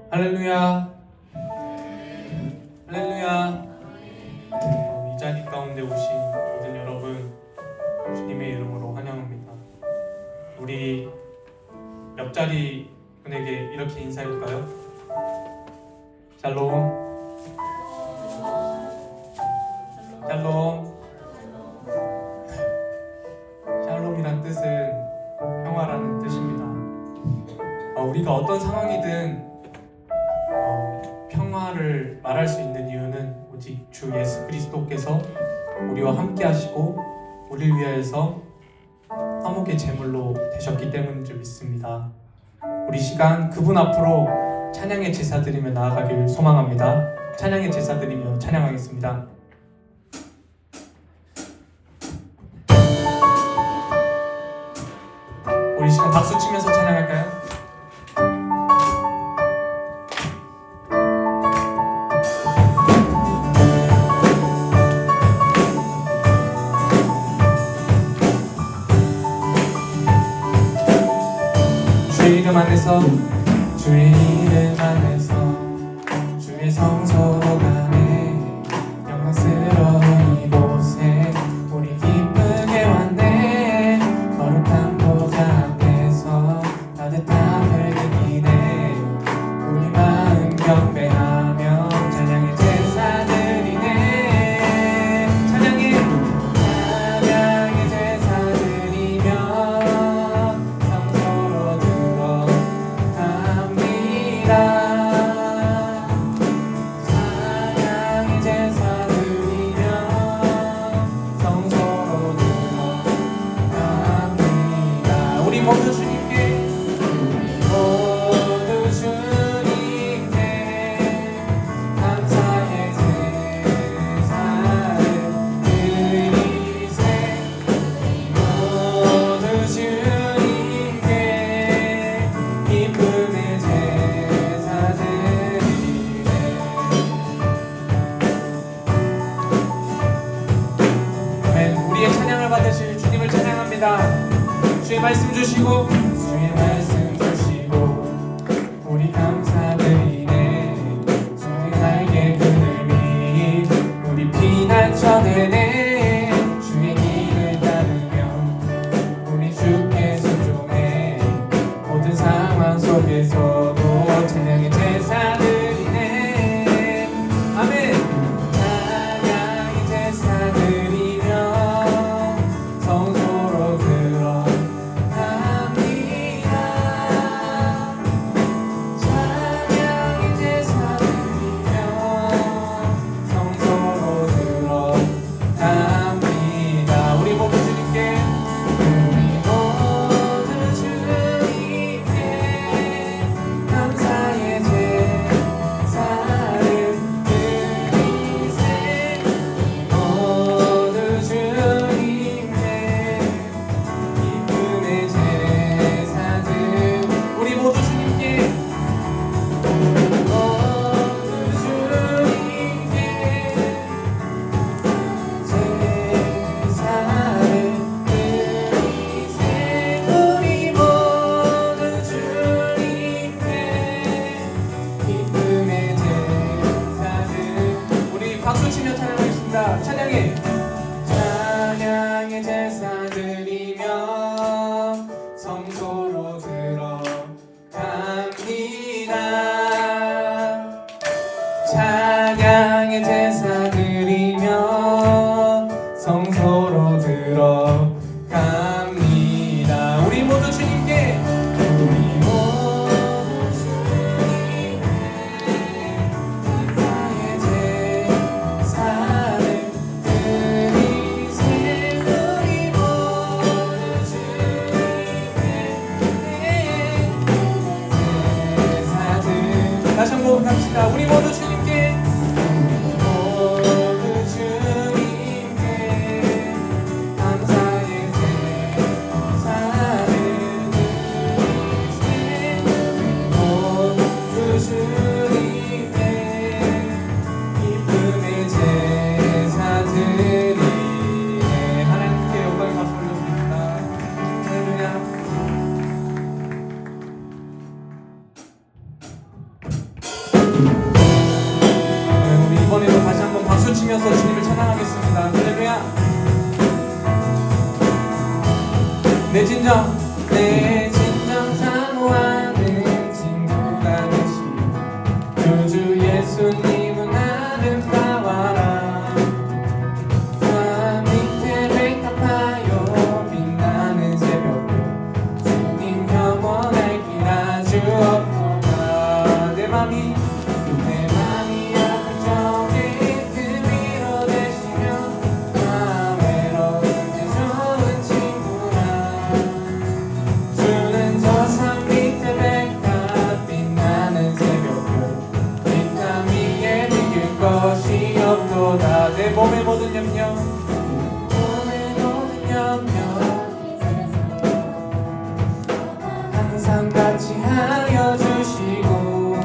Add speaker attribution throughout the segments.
Speaker 1: 할렐루야, 할렐루야. 이 자리 가운데 오신 모든 여러분, 주님의 이름으로 환영합니다. 우리 옆자리 분에게 이렇게 인사해볼까요? 샬롬. 샬롬. 샬롬이란 뜻은 평화라는 뜻입니다. 우리가 어떤 상황이든 평화를 말할 수 있는 이유는 오직 주 예수 그리스도께서 우리와 함께 하시고 우리를 위하여서 화목의 제물로 되셨기 때문인 줄 믿습니다. 우리 시간 그분 앞으로 찬양의 제사 드리며 나아가길 소망합니다. 찬양의 제사 드리며 찬양하겠습니다. 우리 시간 박수 치면서 찬양할까요? 주의 이름 안에서, 주의 이름 안에서, 주의 성소로 가네. 영광스러운 이곳에 우리 기쁘게 왔네. 거룩한 보좌 앞에서 따뜻함을 느끼네. 우리 마음 경배하며 찬양의 제사 드리네. 찬양의 제사 드리며 성소로 들어갑니다. 찬양의 제사 드리며 성소로 들어갑니다. 우리 모두 주님께, 모두 주님께 감사의 제사를 드리세. 모두 주님께 기쁨의 제사 드리네. 아멘. 우리의 찬양을 받으실 주님을 찬양합니다. 주의 말씀 주시고, 주의 말씀 주시고 우리 감사드리네. 주의 날개 그늘 위 우리 피난 쳐내네. 주의 길을 따르며 우리 주께 순종해. 모든 상황 속에서도 찬양의 제사 드리네. 아멘. 찬양의 제사 드리며 성소로 들어갑니다. 찬양의 제사 드리며 성소로 들어갑니다. 우리 모두 주님께, 우리 모두 주님께 감사의 제사를 드리세. 모두 주님께 기쁨의 제사들. 우리 모두 주님께, 모두 주님께 제사를 드리세. 우리 모두 주님께 기쁨의 제사들. 우리 박수 치며 찬양하겠습니다. 찬양의 제사 드리며 성소로 들어갑니다. 찬양의 제사 드리며 성소로 들어갑니다. 우리 모두 주님께, 우리 모두 주님께 감사의 제사를 드리세. 우리 모두 주님께 제사들. 다시 한번 갑시다. 우리 모두 주님께, 모두 주님께 감사의 제사를 드리세. 모두 주님께 기쁨의 제사 드리네. 하나님께 영광의 박수 올려드립니다. 할렐루야. 내 진정 사모하는 친구가 되신 구주 예수님은 아름다워라. 산 밑에 백합하여 빛나는 새벽별 주님 영원할 길 아주 없도다. 내 맘이 아플 적에 그 위로 되시며 나 외로울 때 좋은 친구라. 주는 저 산 밑에 백합 빛나는 새벽별 이 땅 위에 비길 것이 없도다. 내 몸의 모든 염려 항상 같이 하여 주시고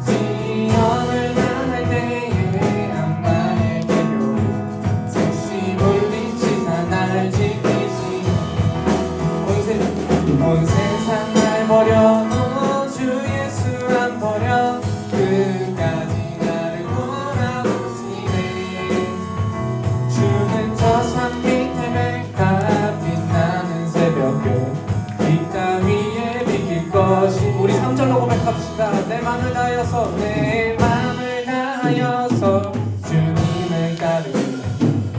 Speaker 1: 시험을 당할 때에 암만의 개별 셋이 불빛이 날 지키시. 온 세상 날 버려도 주 예수 안 버려 끝까지 나를 돌아보시네. 주는 저 산 밑에 백합 빛나는 새벽별 이 땅 위에 비길 것이. 우리 3절로 고백합시다. 내 맘을 다하여서 내 맘을 다하여서 주님을 따르리.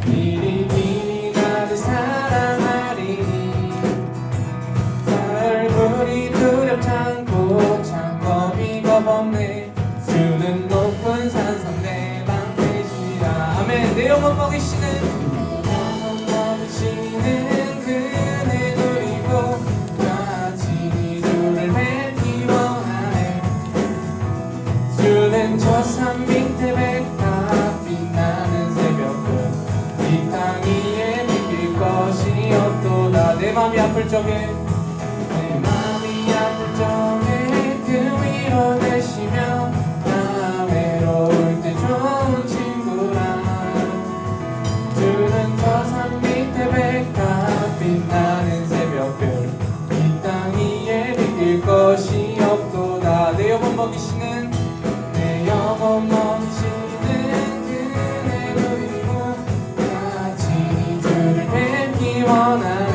Speaker 1: 이리 나를 사랑하리니 얼굴이 두렵지 않고 참 겁이 겁없네. 주는 높은 산성 내 방 되시라. 아멘. 내 영혼 먹이시는 그네 누리고 같이 주를 뵙기 원하네. 주는 저 산 밑에 백합 빛나는 새벽별 이 땅 위에 비길 것이 없도다. 내 맘이 아플 적에 그 위로 되시며 나 외로울 때 좋은 친구라. 주는 저 산 밑에 백합 빛나는 새벽별 이 땅 위에 비길 것이 없도다. 내 영혼 먹이시는 그네 누리고 같이 주를 뵙기 원하네.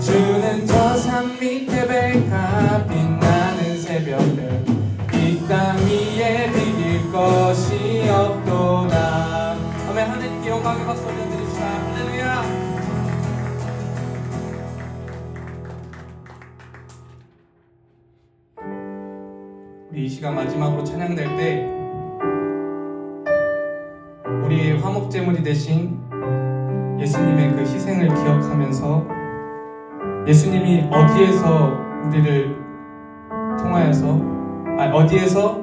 Speaker 1: 주는 저 산 밑에 백합 빛나는 새벽별 이 땅 위에 비길 것이 없도다. 아멘. 하나님께 영광의 박수 올려드립시다. 할렐루야. 우리 이 시간 마지막으로 찬양될 때 우리의 화목제물이 되신 예수님의 그 희생을 기억하면서 예수님이 어디에서 우리를 통하여서 어디에서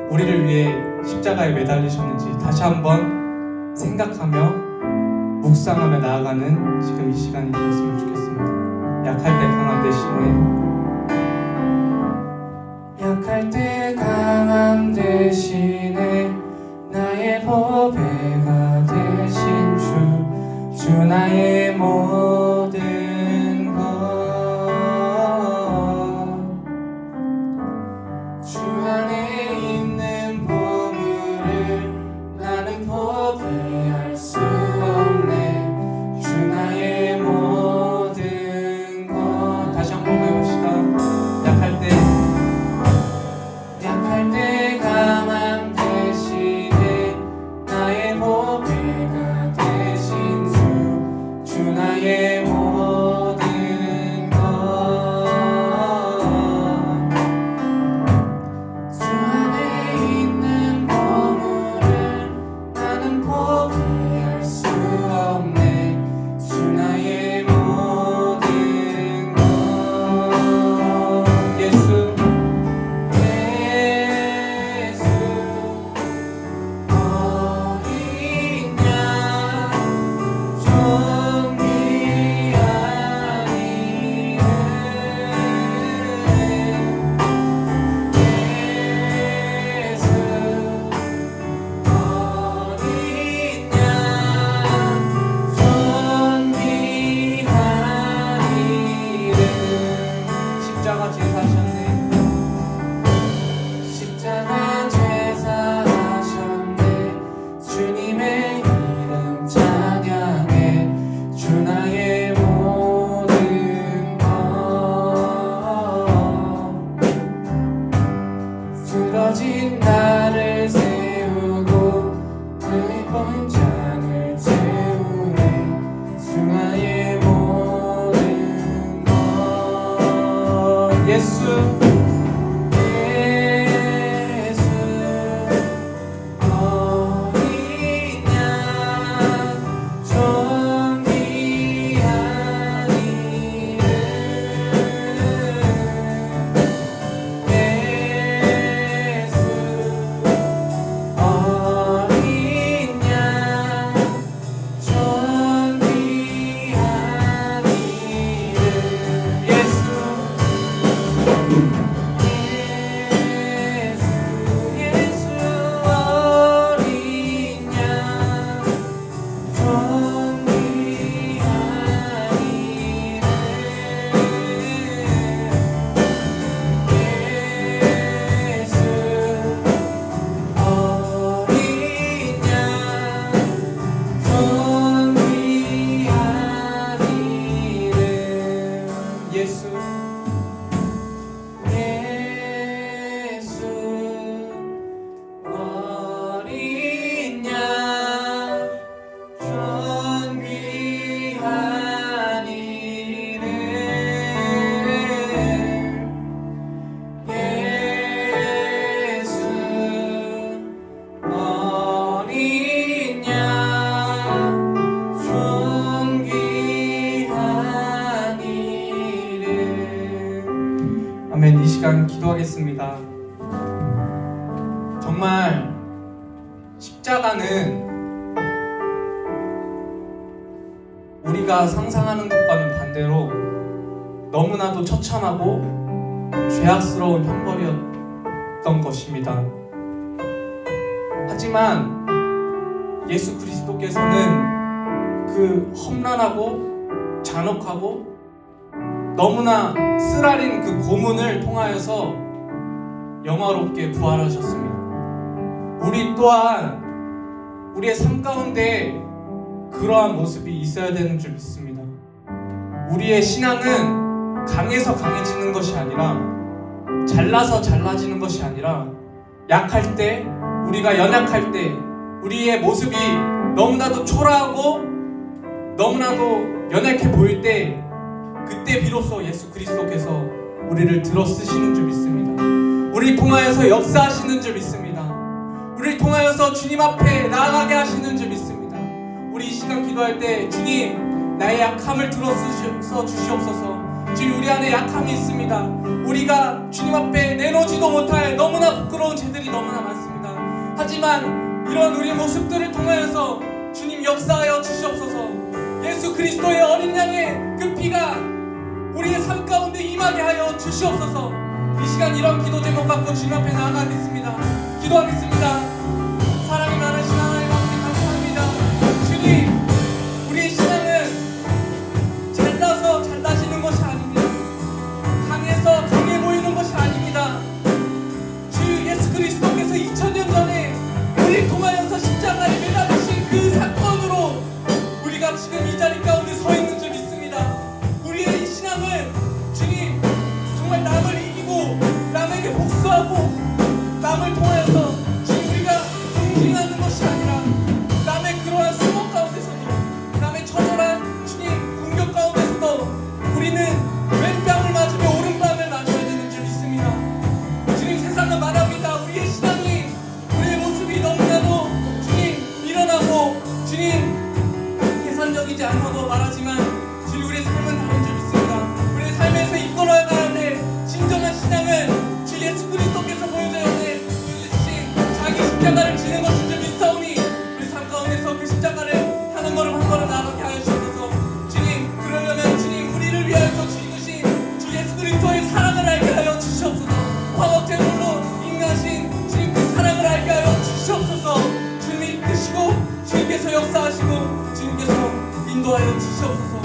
Speaker 1: 우리를 위해 십자가에 매달리셨는지 다시 한번 생각하며 묵상하며 나아가는 지금 이 시간이 되었으면 좋겠습니다. 약할 때 강함 대신에 약할 때 강함 대신에 나의 보배가 되신 주 나의 모든 것 주 안에 있는 보물을 나는 포기할 수 없네. 주 나의 모든 것. 다시 한번 고백합시다. 약할 때 강함 대신에 나의 보배가 되신 주 나의 모든 것 기도하겠습니다. 정말 십자가는 우리가 상상하는 것과는 반대로 너무나도 처참하고 죄악스러운 형벌이었던 것입니다. 하지만 예수 그리스도께서는 그 험난하고 잔혹하고 너무나 쓰라린 그 고문을 통하여서 영화롭게 부활하셨습니다. 우리 또한 우리의 삶 가운데 그러한 모습이 있어야 되는 줄 믿습니다. 우리의 신앙은 강해서 강해지는 것이 아니라, 잘나서 잘나지는 것이 아니라, 약할 때, 우리가 연약할 때, 우리의 모습이 너무나도 초라하고 너무나도 연약해 보일 때, 그때 비로소 예수 그리스도께서 우리를 들어 쓰시는 줄 믿습니다. 우리를 통하여서 역사하시는 줄 믿습니다. 우리를 통하여서 주님 앞에 나아가게 하시는 줄 믿습니다. 우리 이 시간 기도할 때 주님, 나의 약함을 들어 주시옵소서. 주님, 우리 안에 약함이 있습니다. 우리가 주님 앞에 내놓지도 못할 너무나 부끄러운 죄들이 너무나 많습니다. 하지만 이런 우리 모습들을 통하여서 주님 역사하여 주시옵소서. 예수 그리스도의 어린 양의 그 피가 우리의 삶 가운데 임하게 하여 주시옵소서. 이 시간 이런 기도 제목 갖고 주님 앞에 나아가겠습니다. 기도하겠습니다. 사랑이 많으신 하나님 아버지 감사합니다. 주님, 우리의 신앙은 잘나서 잘나시는 것이 아닙니다. 강해서 강해 보이는 것이 아닙니다. 주 예수 그리스도께서 2000년 전에 우리를 통하여서 십자가에 매달리신 그 사건으로 우리가 지금 이 자리 가운데 서 있는 줄 믿습니다. 우리의 이 신앙은 주님, 정말 남을 이기고 남에게 복수하고 남을 통하여서 주님 우리가 동징하는 것이 아니라, 남의 그러한 수목 가운데서도, 남의 처절한 주님 공격 가운데서도 우리는 왼뺨을 맞으며 오른뺨을 맞아야 되는 줄 믿습니다. 주님, 세상은 말합니다. 우리의 신앙이, 우리의 모습이 너무나도 주님 미련하고 주님 계산적이지 않다고 말하지만 주님 우리의 삶은 다른 줄 믿습니다. 우리의 삶에서 이끌어야 하는데 진정한 신앙은 주 예수 그리스도께서 보여줘야 돼. 자기 십자가를 지는 것인 줄 믿사오니 우리 삶 가운데서 그 십자가를 한 걸음 한 걸음 나아가게 하여 주옵소서. 주님, 그러려면 주님 우리를 위하여서 죽으신 주 예수 그리스도의 사랑을 알게 하여 주시옵소서. 화목제물로 인하신 주님 그 사랑을 알게 하여 주시옵소서. 주님이 이끄시고 주님께서 역사하시고 주님께서 인도하여 주시옵소서.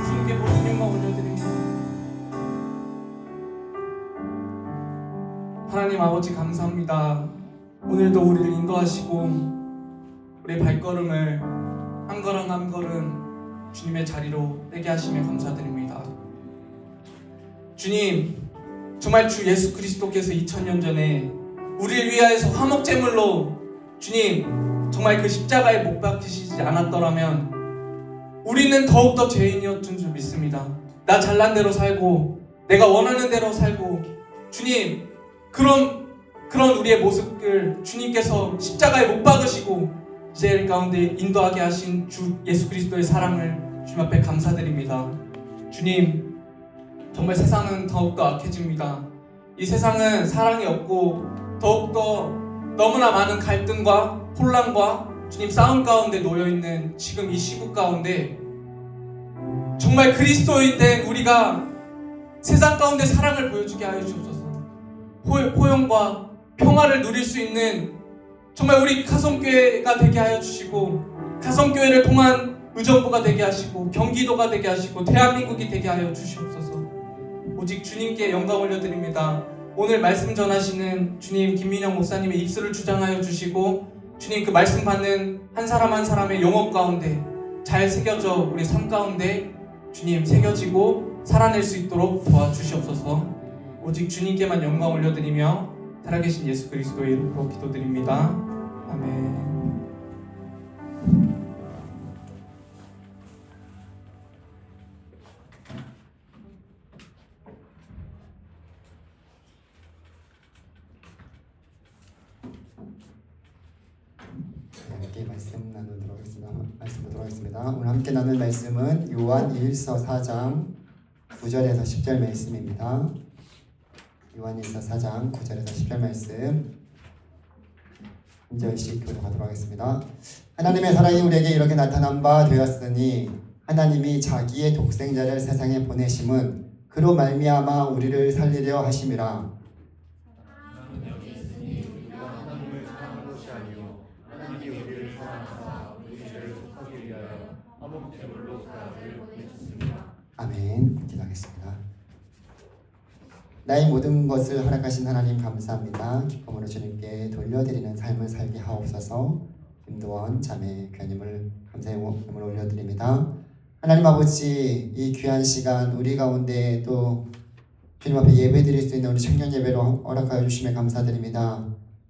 Speaker 1: 주님께 모든 영광 올려드립니다. 하나님 아버지 감사합니다. 오늘도 우리를 인도하시고 우리의 발걸음을 한 걸음 한 걸음 주님의 자리로 떼게 하시며 감사드립니다. 주님, 정말 주 예수 그리스도께서 2000년 전에 우리를 위하여서 화목제물로 주님 정말 그 십자가에 못 박히시지 않았더라면 우리는 더욱더 죄인이었던 줄 믿습니다. 나 잘난 대로 살고 내가 원하는 대로 살고 주님 그런 우리의 모습을 주님께서 십자가에 못 박으시고 제 가운데 인도하게 하신 주 예수 그리스도의 사랑을 주님 앞에 감사드립니다. 주님, 정말 세상은 더욱더 악해집니다. 이 세상은 사랑이 없고 더욱더 너무나 많은 갈등과 혼란과 주님 싸움 가운데 놓여있는 지금 이 시국 가운데 정말 그리스도인 된 우리가 세상 가운데 사랑을 보여주게 하여 주옵소서. 포용과 평화를 누릴 수 있는 정말 우리 가성교회가 되게 하여 주시고 가성교회를 통한 의정부가 되게 하시고 경기도가 되게 하시고 대한민국이 되게 하여 주시옵소서. 오직 주님께 영광 올려드립니다. 오늘 말씀 전하시는 주님 김민영 목사님의 입술을 주장하여 주시고 주님 그 말씀 받는 한 사람 한 사람의 영혼 가운데 잘 새겨져 우리 삶 가운데 주님 새겨지고 살아낼 수 있도록 도와주시옵소서. 오직 주님께만 영광 올려드리며 살아계신 예수 그리스도의 이름으로 기도드립니다. 아멘.
Speaker 2: 함께 말씀 나누도록 하겠습니다. 오늘 함께 나눌 말씀은 요한 1서 4장 9절에서 10절 말씀입니다. 요한일서 4장 9절에서 10절 말씀 한 절씩 교독하도록 하겠습니다. 하나님의 사랑이 우리에게 이렇게 나타난 바 되었으니 하나님이 자기의 독생자를 세상에 보내심은 그로 말미암아 우리를 살리려 하심이라. 아멘. 기도하겠습니다. 나의 모든 것을 허락하신 하나님 감사합니다. 기쁨으로 주님께 돌려드리는 삶을 살게 하옵소서. 김도원 자매 교님을 감사의 몸을 올려드립니다. 하나님 아버지, 이 귀한 시간 우리 가운데 또 주님 앞에 예배드릴 수 있는 우리 청년 예배로 허락하여 주심에 감사드립니다.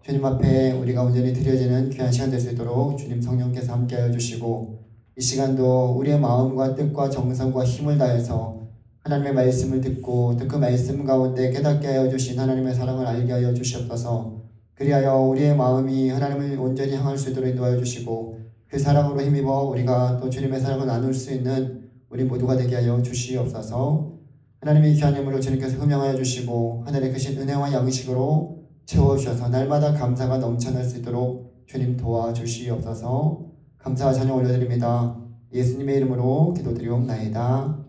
Speaker 2: 주님 앞에 우리가 온전히 드려지는 귀한 시간 될 수 있도록 주님 성령께서 함께하여 주시고, 이 시간도 우리의 마음과 뜻과 정성과 힘을 다해서 하나님의 말씀을 듣고 또 그 말씀 가운데 깨닫게 하여 주신 하나님의 사랑을 알게 하여 주시옵소서. 그리하여 우리의 마음이 하나님을 온전히 향할 수 있도록 인도하여 주시고, 그 사랑으로 힘입어 우리가 또 주님의 사랑을 나눌 수 있는 우리 모두가 되게 하여 주시옵소서. 하나님의 귀한 예물을 주님께서 흠양하여 주시고 하늘의 크신 은혜와 양식으로 채워주셔서 날마다 감사가 넘쳐날 수 있도록 주님 도와주시옵소서. 감사와 찬양 올려드립니다. 예수님의 이름으로 기도드리옵나이다.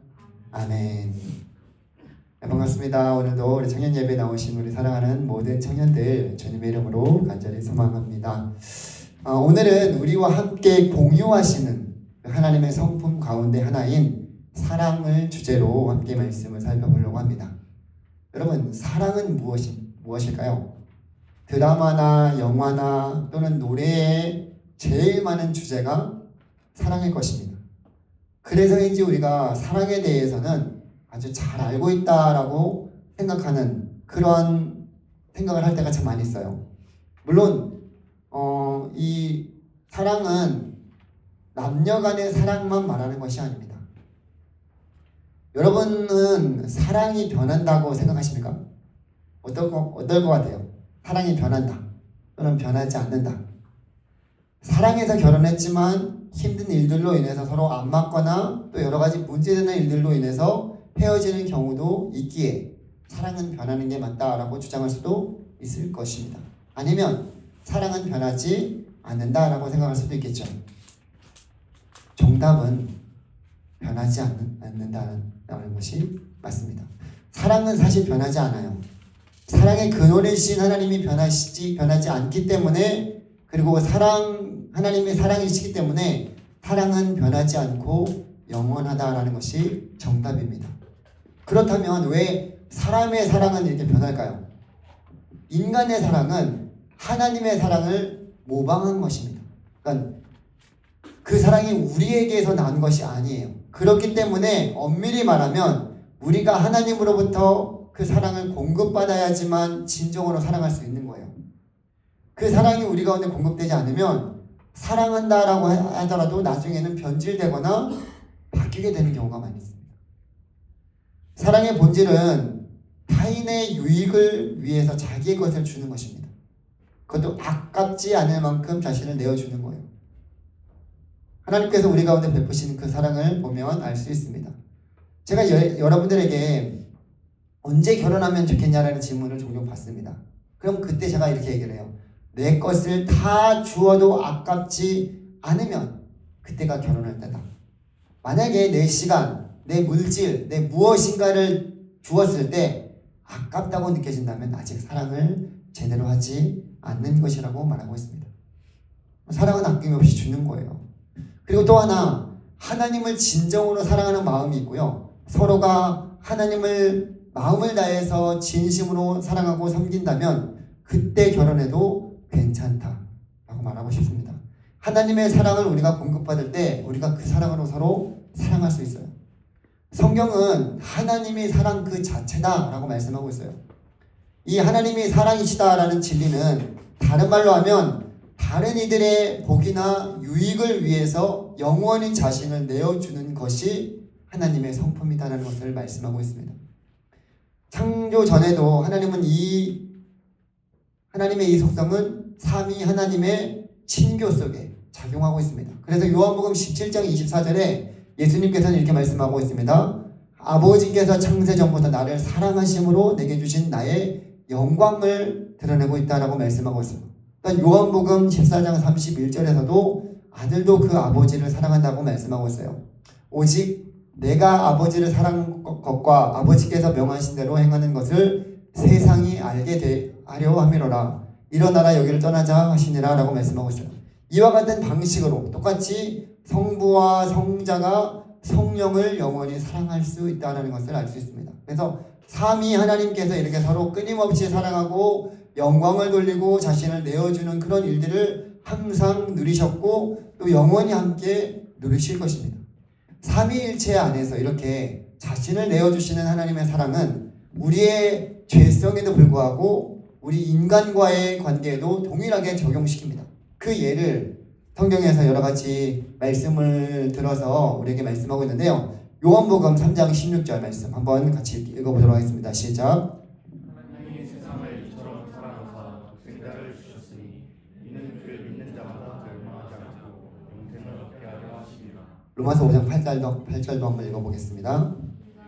Speaker 2: 아멘. 네, 반갑습니다. 오늘도 우리 청년 예배 나오신 우리 사랑하는 모든 청년들 주님의 이름으로 간절히 소망합니다. 오늘은 우리와 함께 공유하시는 하나님의 성품 가운데 하나인 사랑을 주제로 함께 말씀을 살펴보려고 합니다. 여러분, 사랑은 무엇일까요? 드라마나 영화나 또는 노래에 제일 많은 주제가 사랑일 것입니다. 그래서인지 우리가 사랑에 대해서는 아주 잘 알고 있다라고 생각하는 그런 생각을 할 때가 참 많이 있어요. 물론 이 사랑은 남녀 간의 사랑만 말하는 것이 아닙니다. 여러분은 사랑이 변한다고 생각하십니까? 어떨 것 같아요? 사랑이 변한다 또는 변하지 않는다. 사랑해서 결혼했지만 힘든 일들로 인해서 서로 안 맞거나 또 여러 가지 문제되는 일들로 인해서 헤어지는 경우도 있기에 사랑은 변하는 게 맞다라고 주장할 수도 있을 것입니다. 아니면 사랑은 변하지 않는다라고 생각할 수도 있겠죠. 정답은 변하지 않는다는 것이 맞습니다. 사랑은 사실 변하지 않아요. 사랑의 근원이신 하나님이 변하지 않기 때문에, 그리고 하나님의 사랑이시기 때문에 사랑은 변하지 않고 영원하다라는 것이 정답입니다. 그렇다면 왜 사람의 사랑은 이렇게 변할까요? 인간의 사랑은 하나님의 사랑을 모방한 것입니다. 그러니까 그 사랑이 우리에게서 난 것이 아니에요. 그렇기 때문에 엄밀히 말하면 우리가 하나님으로부터 그 사랑을 공급받아야지만 진정으로 사랑할 수 있는 거예요. 그 사랑이 우리 가운데 공급되지 않으면 사랑한다라고 하더라도 나중에는 변질되거나 바뀌게 되는 경우가 많이 있습니다. 사랑의 본질은 타인의 유익을 위해서 자기의 것을 주는 것입니다. 그것도 아깝지 않을 만큼 자신을 내어주는 거예요. 하나님께서 우리 가운데 베푸시는 그 사랑을 보면 알 수 있습니다. 제가 여러분들에게 언제 결혼하면 좋겠냐라는 질문을 종종 받습니다. 그럼 그때 제가 이렇게 얘기를 해요. 내 것을 다 주어도 아깝지 않으면 그때가 결혼할 때다. 만약에 내 시간, 내 물질, 내 무엇인가를 주었을 때 아깝다고 느껴진다면 아직 사랑을 제대로 하지 않는 것이라고 말하고 있습니다. 사랑은 아낌없이 주는 거예요. 그리고 또 하나, 하나님을 진정으로 사랑하는 마음이 있고요. 서로가 하나님을 마음을 다해서 진심으로 사랑하고 섬긴다면 그때 결혼해도 괜찮다라고 말하고 싶습니다. 하나님의 사랑을 우리가 공급받을 때 우리가 그 사랑으로 서로 사랑할 수 있어요. 성경은 하나님의 사랑 그 자체다라고 말씀하고 있어요. 이 하나님이 사랑이시다라는 진리는 다른 말로 하면 다른 이들의 복이나 유익을 위해서 영원히 자신을 내어주는 것이 하나님의 성품이다라는 것을 말씀하고 있습니다. 창조 전에도 하나님의 이 속성은 삼위 하나님의 친교 속에 작용하고 있습니다. 그래서 요한복음 17장 24절에 예수님께서는 이렇게 말씀하고 있습니다. 아버지께서 창세 전부터 나를 사랑하심으로 내게 주신 나의 영광을 드러내고 있다라고 말씀하고 있습니다. 요한복음 14장 31절에서도 아들도 그 아버지를 사랑한다고 말씀하고 있어요. 오직 내가 아버지를 사랑한 것과 아버지께서 명하신 대로 행하는 것을 세상이 알게 하려 함이로라. 일어나라 여기를 떠나자 하시니라 라고 말씀하고 있어요. 이와 같은 방식으로 똑같이 성부와 성자가 성령을 영원히 사랑할 수 있다는 것을 알 수 있습니다. 그래서 삼위 하나님께서 이렇게 서로 끊임없이 사랑하고 영광을 돌리고 자신을 내어주는 그런 일들을 항상 누리셨고 또 영원히 함께 누리실 것입니다. 삼위일체 안에서 이렇게 자신을 내어주시는 하나님의 사랑은 우리의 죄성에도 불구하고 우리 인간과의 관계에도 동일하게 적용시킵니다. 그 예를 성경에서 여러 가지 말씀을 들어서 우리에게 말씀하고 있는데요. 요한복음 3장 16절 말씀 한번 같이 읽어보도록 하겠습니다. 시작.
Speaker 3: 하나님이 세상을 이처럼 사랑하사 독생자를 주셨으니 이는 그를 믿는 자마다 멸망하지 않고 영생을 얻게 하려 하심이라.
Speaker 2: 로마서 5장 8절도 한번 읽어보겠습니다.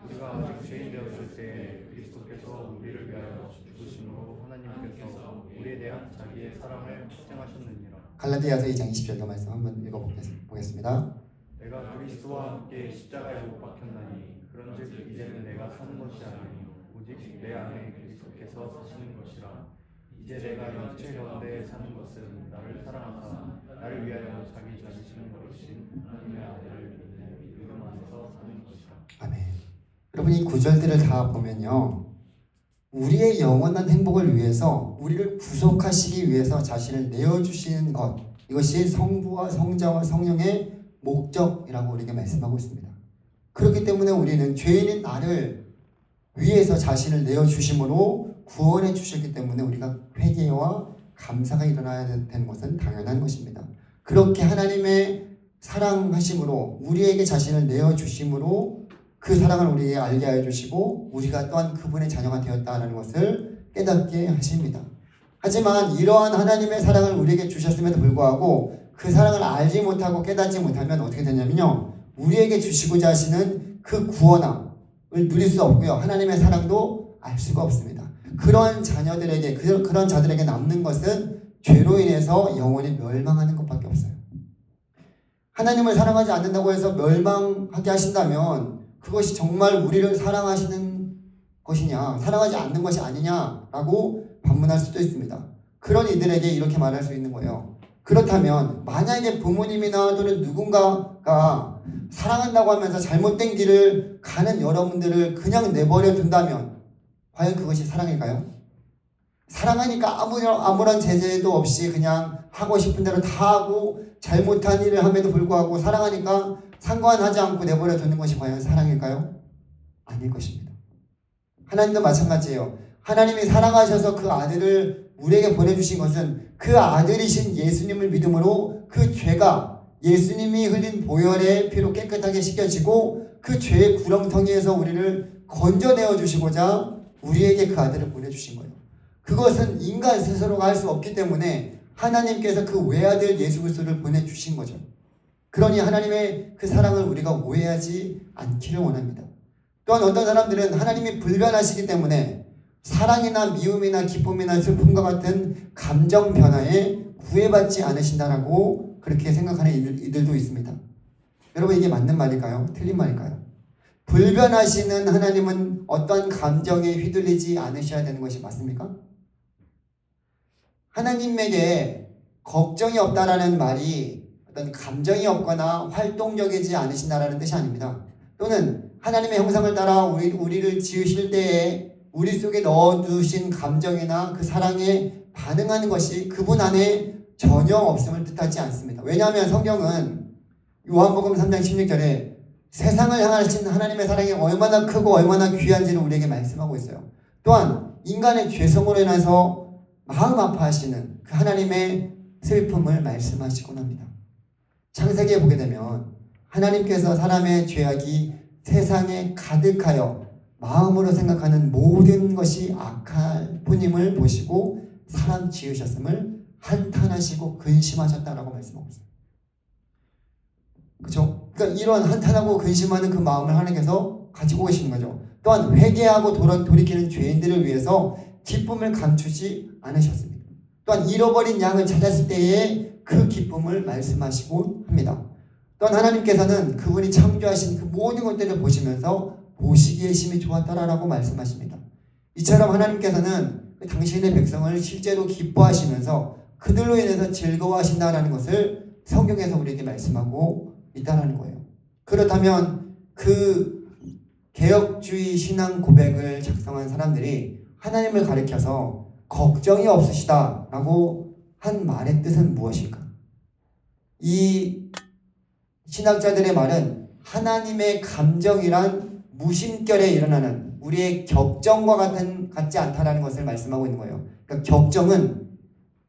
Speaker 3: 우리가 아직 죄인 되었을 때 그리스도께서 우리를 위하여 죽으심으로 하나님께서 우리에 대한 자기의 사랑을 확증하셨느니라.
Speaker 2: 갈라디아서 2장 20절도 말씀 한번 읽어보겠습니다.
Speaker 3: 내가 그리스도와 함께 십자가에 못 박혔나니 그런즉 이제는 내가 사는 것이 아니요 오직 내 안에 그리스도께서 사시는 것이라. 이제 내가 영체 가운데 사는 것은 나를 사랑하사 나를 위하여 자기 자신을 버리신 하나님의 아들을 믿음 안에서 사는 것이라.
Speaker 2: 아멘. 여러분 이 구절들을 다 보면요. 우리의 영원한 행복을 위해서 우리를 구속하시기 위해서 자신을 내어주시는 것, 이것이 성부와 성자와 성령의 목적이라고 우리에게 말씀하고 있습니다. 그렇기 때문에 우리는 죄인인 나를 위해서 자신을 내어주심으로 구원해 주셨기 때문에 우리가 회개와 감사가 일어나야 되는 것은 당연한 것입니다. 그렇게 하나님의 사랑하심으로 우리에게 자신을 내어주심으로 그 사랑을 우리에게 알게 하여 주시고 우리가 또한 그분의 자녀가 되었다는 것을 깨닫게 하십니다. 하지만 이러한 하나님의 사랑을 우리에게 주셨음에도 불구하고 그 사랑을 알지 못하고 깨닫지 못하면 어떻게 되냐면요. 우리에게 주시고자 하시는 그 구원함을 누릴 수 없고요. 하나님의 사랑도 알 수가 없습니다. 그런 자녀들에게, 그런 자들에게 남는 것은 죄로 인해서 영원히 멸망하는 것밖에 없어요. 하나님을 사랑하지 않는다고 해서 멸망하게 하신다면 그것이 정말 우리를 사랑하시는 것이냐, 사랑하지 않는 것이 아니냐라고 반문할 수도 있습니다. 그런 이들에게 이렇게 말할 수 있는 거예요. 그렇다면 만약에 부모님이나 또는 누군가가 사랑한다고 하면서 잘못된 길을 가는 여러분들을 그냥 내버려 둔다면 과연 그것이 사랑일까요? 사랑하니까 아무런 제재도 없이 그냥 하고 싶은 대로 다 하고 잘못한 일을 함에도 불구하고 사랑하니까 상관하지 않고 내버려 두는 것이 과연 사랑일까요? 아닐 것입니다. 하나님도 마찬가지예요. 하나님이 사랑하셔서 그 아들을 우리에게 보내주신 것은 그 아들이신 예수님을 믿음으로 그 죄가 예수님이 흘린 보혈의 피로 깨끗하게 씻겨지고 그 죄의 구렁텅이에서 우리를 건져내어 주시고자 우리에게 그 아들을 보내주신 거예요. 그것은 인간 스스로가 할 수 없기 때문에 하나님께서 그 외아들 예수 그리스도를 보내주신 거죠. 그러니 하나님의 그 사랑을 우리가 오해하지 않기를 원합니다. 또한 어떤 사람들은 하나님이 불변하시기 때문에 사랑이나 미움이나 기쁨이나 슬픔과 같은 감정 변화에 구애받지 않으신다라고 그렇게 생각하는 이들도 있습니다. 여러분 이게 맞는 말일까요? 틀린 말일까요? 불변하시는 하나님은 어떤 감정에 휘둘리지 않으셔야 되는 것이 맞습니까? 하나님에게 걱정이 없다라는 말이 어떤 감정이 없거나 활동적이지 않으신다라는 뜻이 아닙니다. 또는 하나님의 형상을 따라 우리를 지으실 때에 우리 속에 넣어두신 감정이나 그 사랑에 반응하는 것이 그분 안에 전혀 없음을 뜻하지 않습니다. 왜냐하면 성경은 요한복음 3장 16절에 세상을 향하신 하나님의 사랑이 얼마나 크고 얼마나 귀한지를 우리에게 말씀하고 있어요. 또한 인간의 죄성으로 인해서 마음 아파하시는 그 하나님의 슬픔을 말씀하시곤 합니다. 창세기에 보게 되면 하나님께서 사람의 죄악이 세상에 가득하여 마음으로 생각하는 모든 것이 악할 뿐임을 보시고 사람 지으셨음을 한탄하시고 근심하셨다라고 말씀하고 있어요. 그렇죠? 그러니까 이런 한탄하고 근심하는 그 마음을 하나님께서 가지고 계시는 거죠. 또한 회개하고 돌이키는 죄인들을 위해서 기쁨을 감추지 않으셨습니다. 또한 잃어버린 양을 찾았을 때에 그 기쁨을 말씀하시고 합니다. 또한 하나님께서는 그분이 창조하신 그 모든 것들을 보시면서 보시기에 심히 좋았더라라고 말씀하십니다. 이처럼 하나님께서는 당신의 백성을 실제로 기뻐하시면서 그들로 인해서 즐거워하신다라는 것을 성경에서 우리에게 말씀하고 있다는 거예요. 그렇다면 그 개혁주의 신앙 고백을 작성한 사람들이 하나님을 가리켜서 걱정이 없으시다라고 한 말의 뜻은 무엇일까? 이 신학자들의 말은 하나님의 감정이란 무심결에 일어나는 우리의 격정과 같지 않다라는 것을 말씀하고 있는 거예요. 그러니까 격정은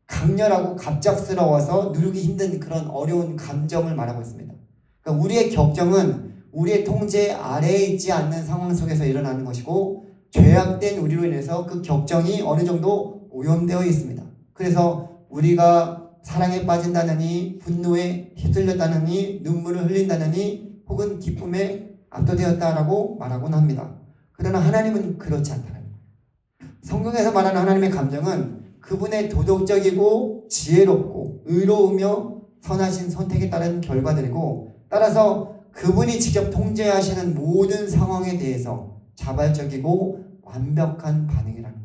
Speaker 2: 강렬하고 갑작스러워서 누르기 힘든 그런 어려운 감정을 말하고 있습니다. 그러니까 우리의 격정은 우리의 통제 아래에 있지 않는 상황 속에서 일어나는 것이고 죄악된 우리로 인해서 그 격정이 어느 정도 오염되어 있습니다. 그래서 우리가 사랑에 빠진다느니 분노에 휩쓸렸다느니 눈물을 흘린다느니 혹은 기쁨에 압도되었다라고 말하곤 합니다. 그러나 하나님은 그렇지 않다는 거예요. 성경에서 말하는 하나님의 감정은 그분의 도덕적이고 지혜롭고 의로우며 선하신 선택에 따른 결과들이고 따라서 그분이 직접 통제하시는 모든 상황에 대해서 자발적이고 완벽한 반응이라는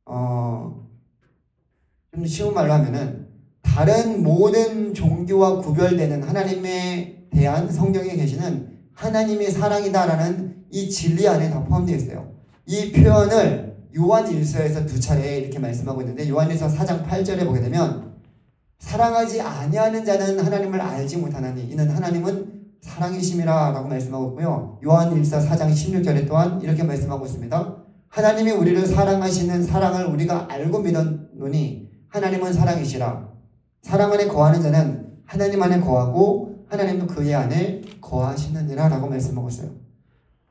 Speaker 2: 거예요. 좀 쉬운 말로 하면은 다른 모든 종교와 구별되는 하나님에 대한 성경에 계시는 하나님의 사랑이다라는 이 진리 안에 다 포함되어 있어요. 이 표현을 요한일서에서 두 차례 이렇게 말씀하고 있는데 요한일서 4장 8절에 보게 되면 사랑하지 아니하는 자는 하나님을 알지 못하나니 이는 하나님은 사랑이심이라 라고 말씀하고 있고요. 요한일서 4장 16절에 또한 이렇게 말씀하고 있습니다. 하나님이 우리를 사랑하시는 사랑을 우리가 알고 믿었노니 하나님은 사랑이시라. 사랑 안에 거하는 자는 하나님 안에 거하고 하나님도 그의 안에 거하시느니라 라고 말씀하고 있어요.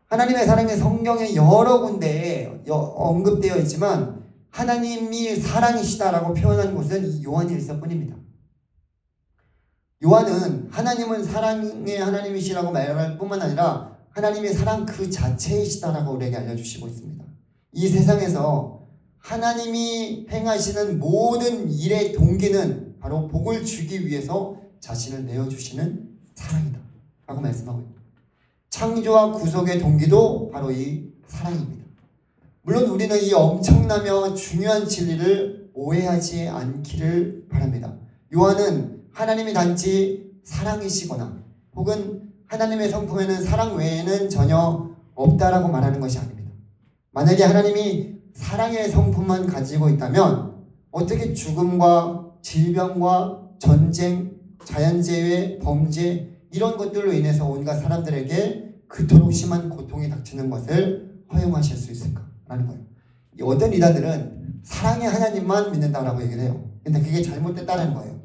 Speaker 2: 하나님의 사랑이 성경에 여러 군데에 언급되어 있지만 하나님이 사랑이시다라고 표현한 곳은 이 요한일서뿐입니다. 요한은 하나님은 사랑의 하나님이시라고 말할 뿐만 아니라 하나님의 사랑 그 자체이시다라고 우리에게 알려주시고 있습니다. 이 세상에서 하나님이 행하시는 모든 일의 동기는 바로 복을 주기 위해서 자신을 내어주시는 사랑이다 라고 말씀하고 있습니다. 창조와 구속의 동기도 바로 이 사랑입니다. 물론 우리는 이 엄청나며 중요한 진리를 오해하지 않기를 바랍니다. 요한은 하나님이 단지 사랑이시거나 혹은 하나님의 성품에는 사랑 외에는 전혀 없다라고 말하는 것이 아닙니다. 만약에 하나님이 사랑의 성품만 가지고 있다면 어떻게 죽음과 질병과 전쟁, 자연재해, 범죄 이런 것들로 인해서 온갖 사람들에게 그토록 심한 고통이 닥치는 것을 허용하실 수 있을까라는 거예요. 어떤 이단들은 사랑의 하나님만 믿는다라고 얘기를 해요. 근데 그게 잘못됐다는 거예요.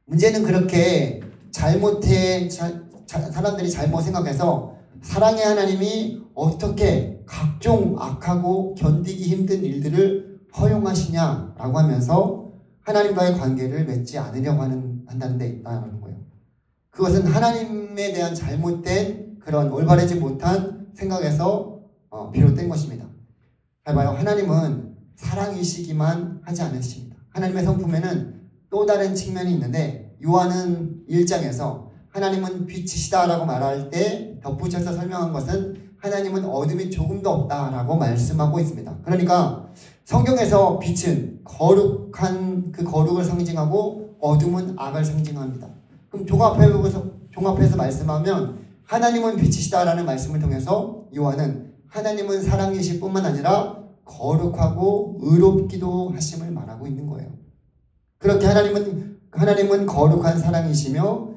Speaker 2: 문제는 그렇게 사람들이 잘못 생각해서 사랑의 하나님이 어떻게 각종 악하고 견디기 힘든 일들을 허용하시냐라고 하면서 하나님과의 관계를 맺지 않으려고 한다는 데 있다는 거예요. 그것은 하나님에 대한 잘못된 그런 올바르지 못한 생각에서 비롯된 것입니다. 잘 봐요. 하나님은 사랑이시기만 하지 않으십니다. 하나님의 성품에는 또 다른 측면이 있는데 요한은 1장에서 하나님은 빛이시다라고 말할 때 덧붙여서 설명한 것은 하나님은 어둠이 조금도 없다라고 말씀하고 있습니다. 그러니까 성경에서 빛은 거룩한 그 거룩을 상징하고 어둠은 악을 상징합니다. 그럼 종합해서 말씀하면 하나님은 빛이시다라는 말씀을 통해서 요한은 하나님은 사랑이실 뿐만 아니라 거룩하고 의롭기도 하심을 말하고 있는 거예요. 그렇게 하나님은 거룩한 사랑이시며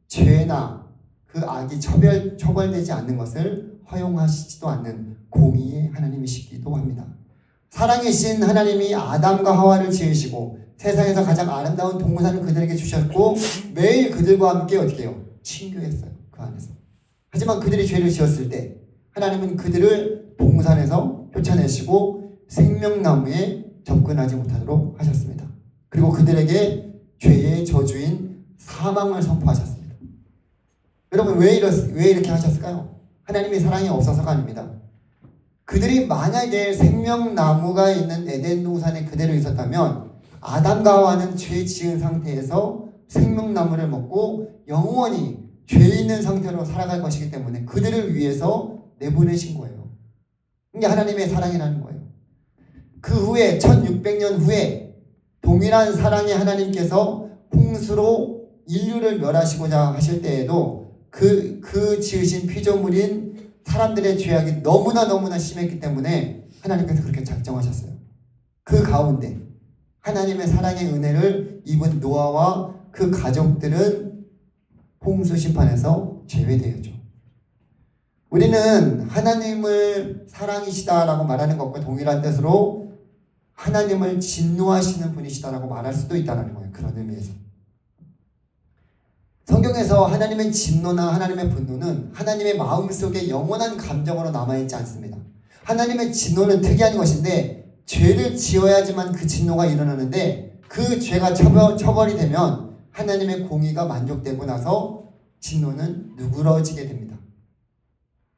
Speaker 2: 죄나 그 악이 처벌되지 않는 것을 허용하시지도 않는 공의의 하나님이시기도 합니다. 사랑이신 하나님이 아담과 하와를 지으시고 세상에서 가장 아름다운 동산을 그들에게 주셨고 매일 그들과 함께 어떻게 해요? 친교했어요. 그 안에서. 하지만 그들이 죄를 지었을 때 하나님은 그들을 동산에서 쫓아내시고 생명나무에 접근하지 못하도록 하셨습니다. 그리고 그들에게 죄의 저주인 사망을 선포하셨습니다. 여러분 왜 이렇게 하셨을까요? 하나님의 사랑이 없어서가 아닙니다. 그들이 만약에 생명나무가 있는 에덴 동산에 그대로 있었다면 아담과 하와는 죄 지은 상태에서 생명나무를 먹고 영원히 죄 있는 상태로 살아갈 것이기 때문에 그들을 위해서 내보내신 거예요. 이게 하나님의 사랑이라는 거예요. 그 후에 1600년 후에 동일한 사랑의 하나님께서 홍수로 인류를 멸하시고자 하실 때에도 그 지으신 피조물인 사람들의 죄악이 너무나 심했기 때문에 하나님께서 그렇게 작정하셨어요. 그 가운데 하나님의 사랑의 은혜를 입은 노아와 그 가족들은 홍수 심판에서 제외되었죠. 우리는 하나님을 사랑이시다라고 말하는 것과 동일한 뜻으로 하나님을 진노하시는 분이시다라고 말할 수도 있다는 거예요. 그런 의미에서. 성경에서 하나님의 진노나 하나님의 분노는 하나님의 마음속에 영원한 감정으로 남아있지 않습니다. 하나님의 진노는 특이한 것인데 죄를 지어야지만 그 진노가 일어나는데 그 죄가 처벌이 되면 하나님의 공의가 만족되고 나서 진노는 누그러지게 됩니다.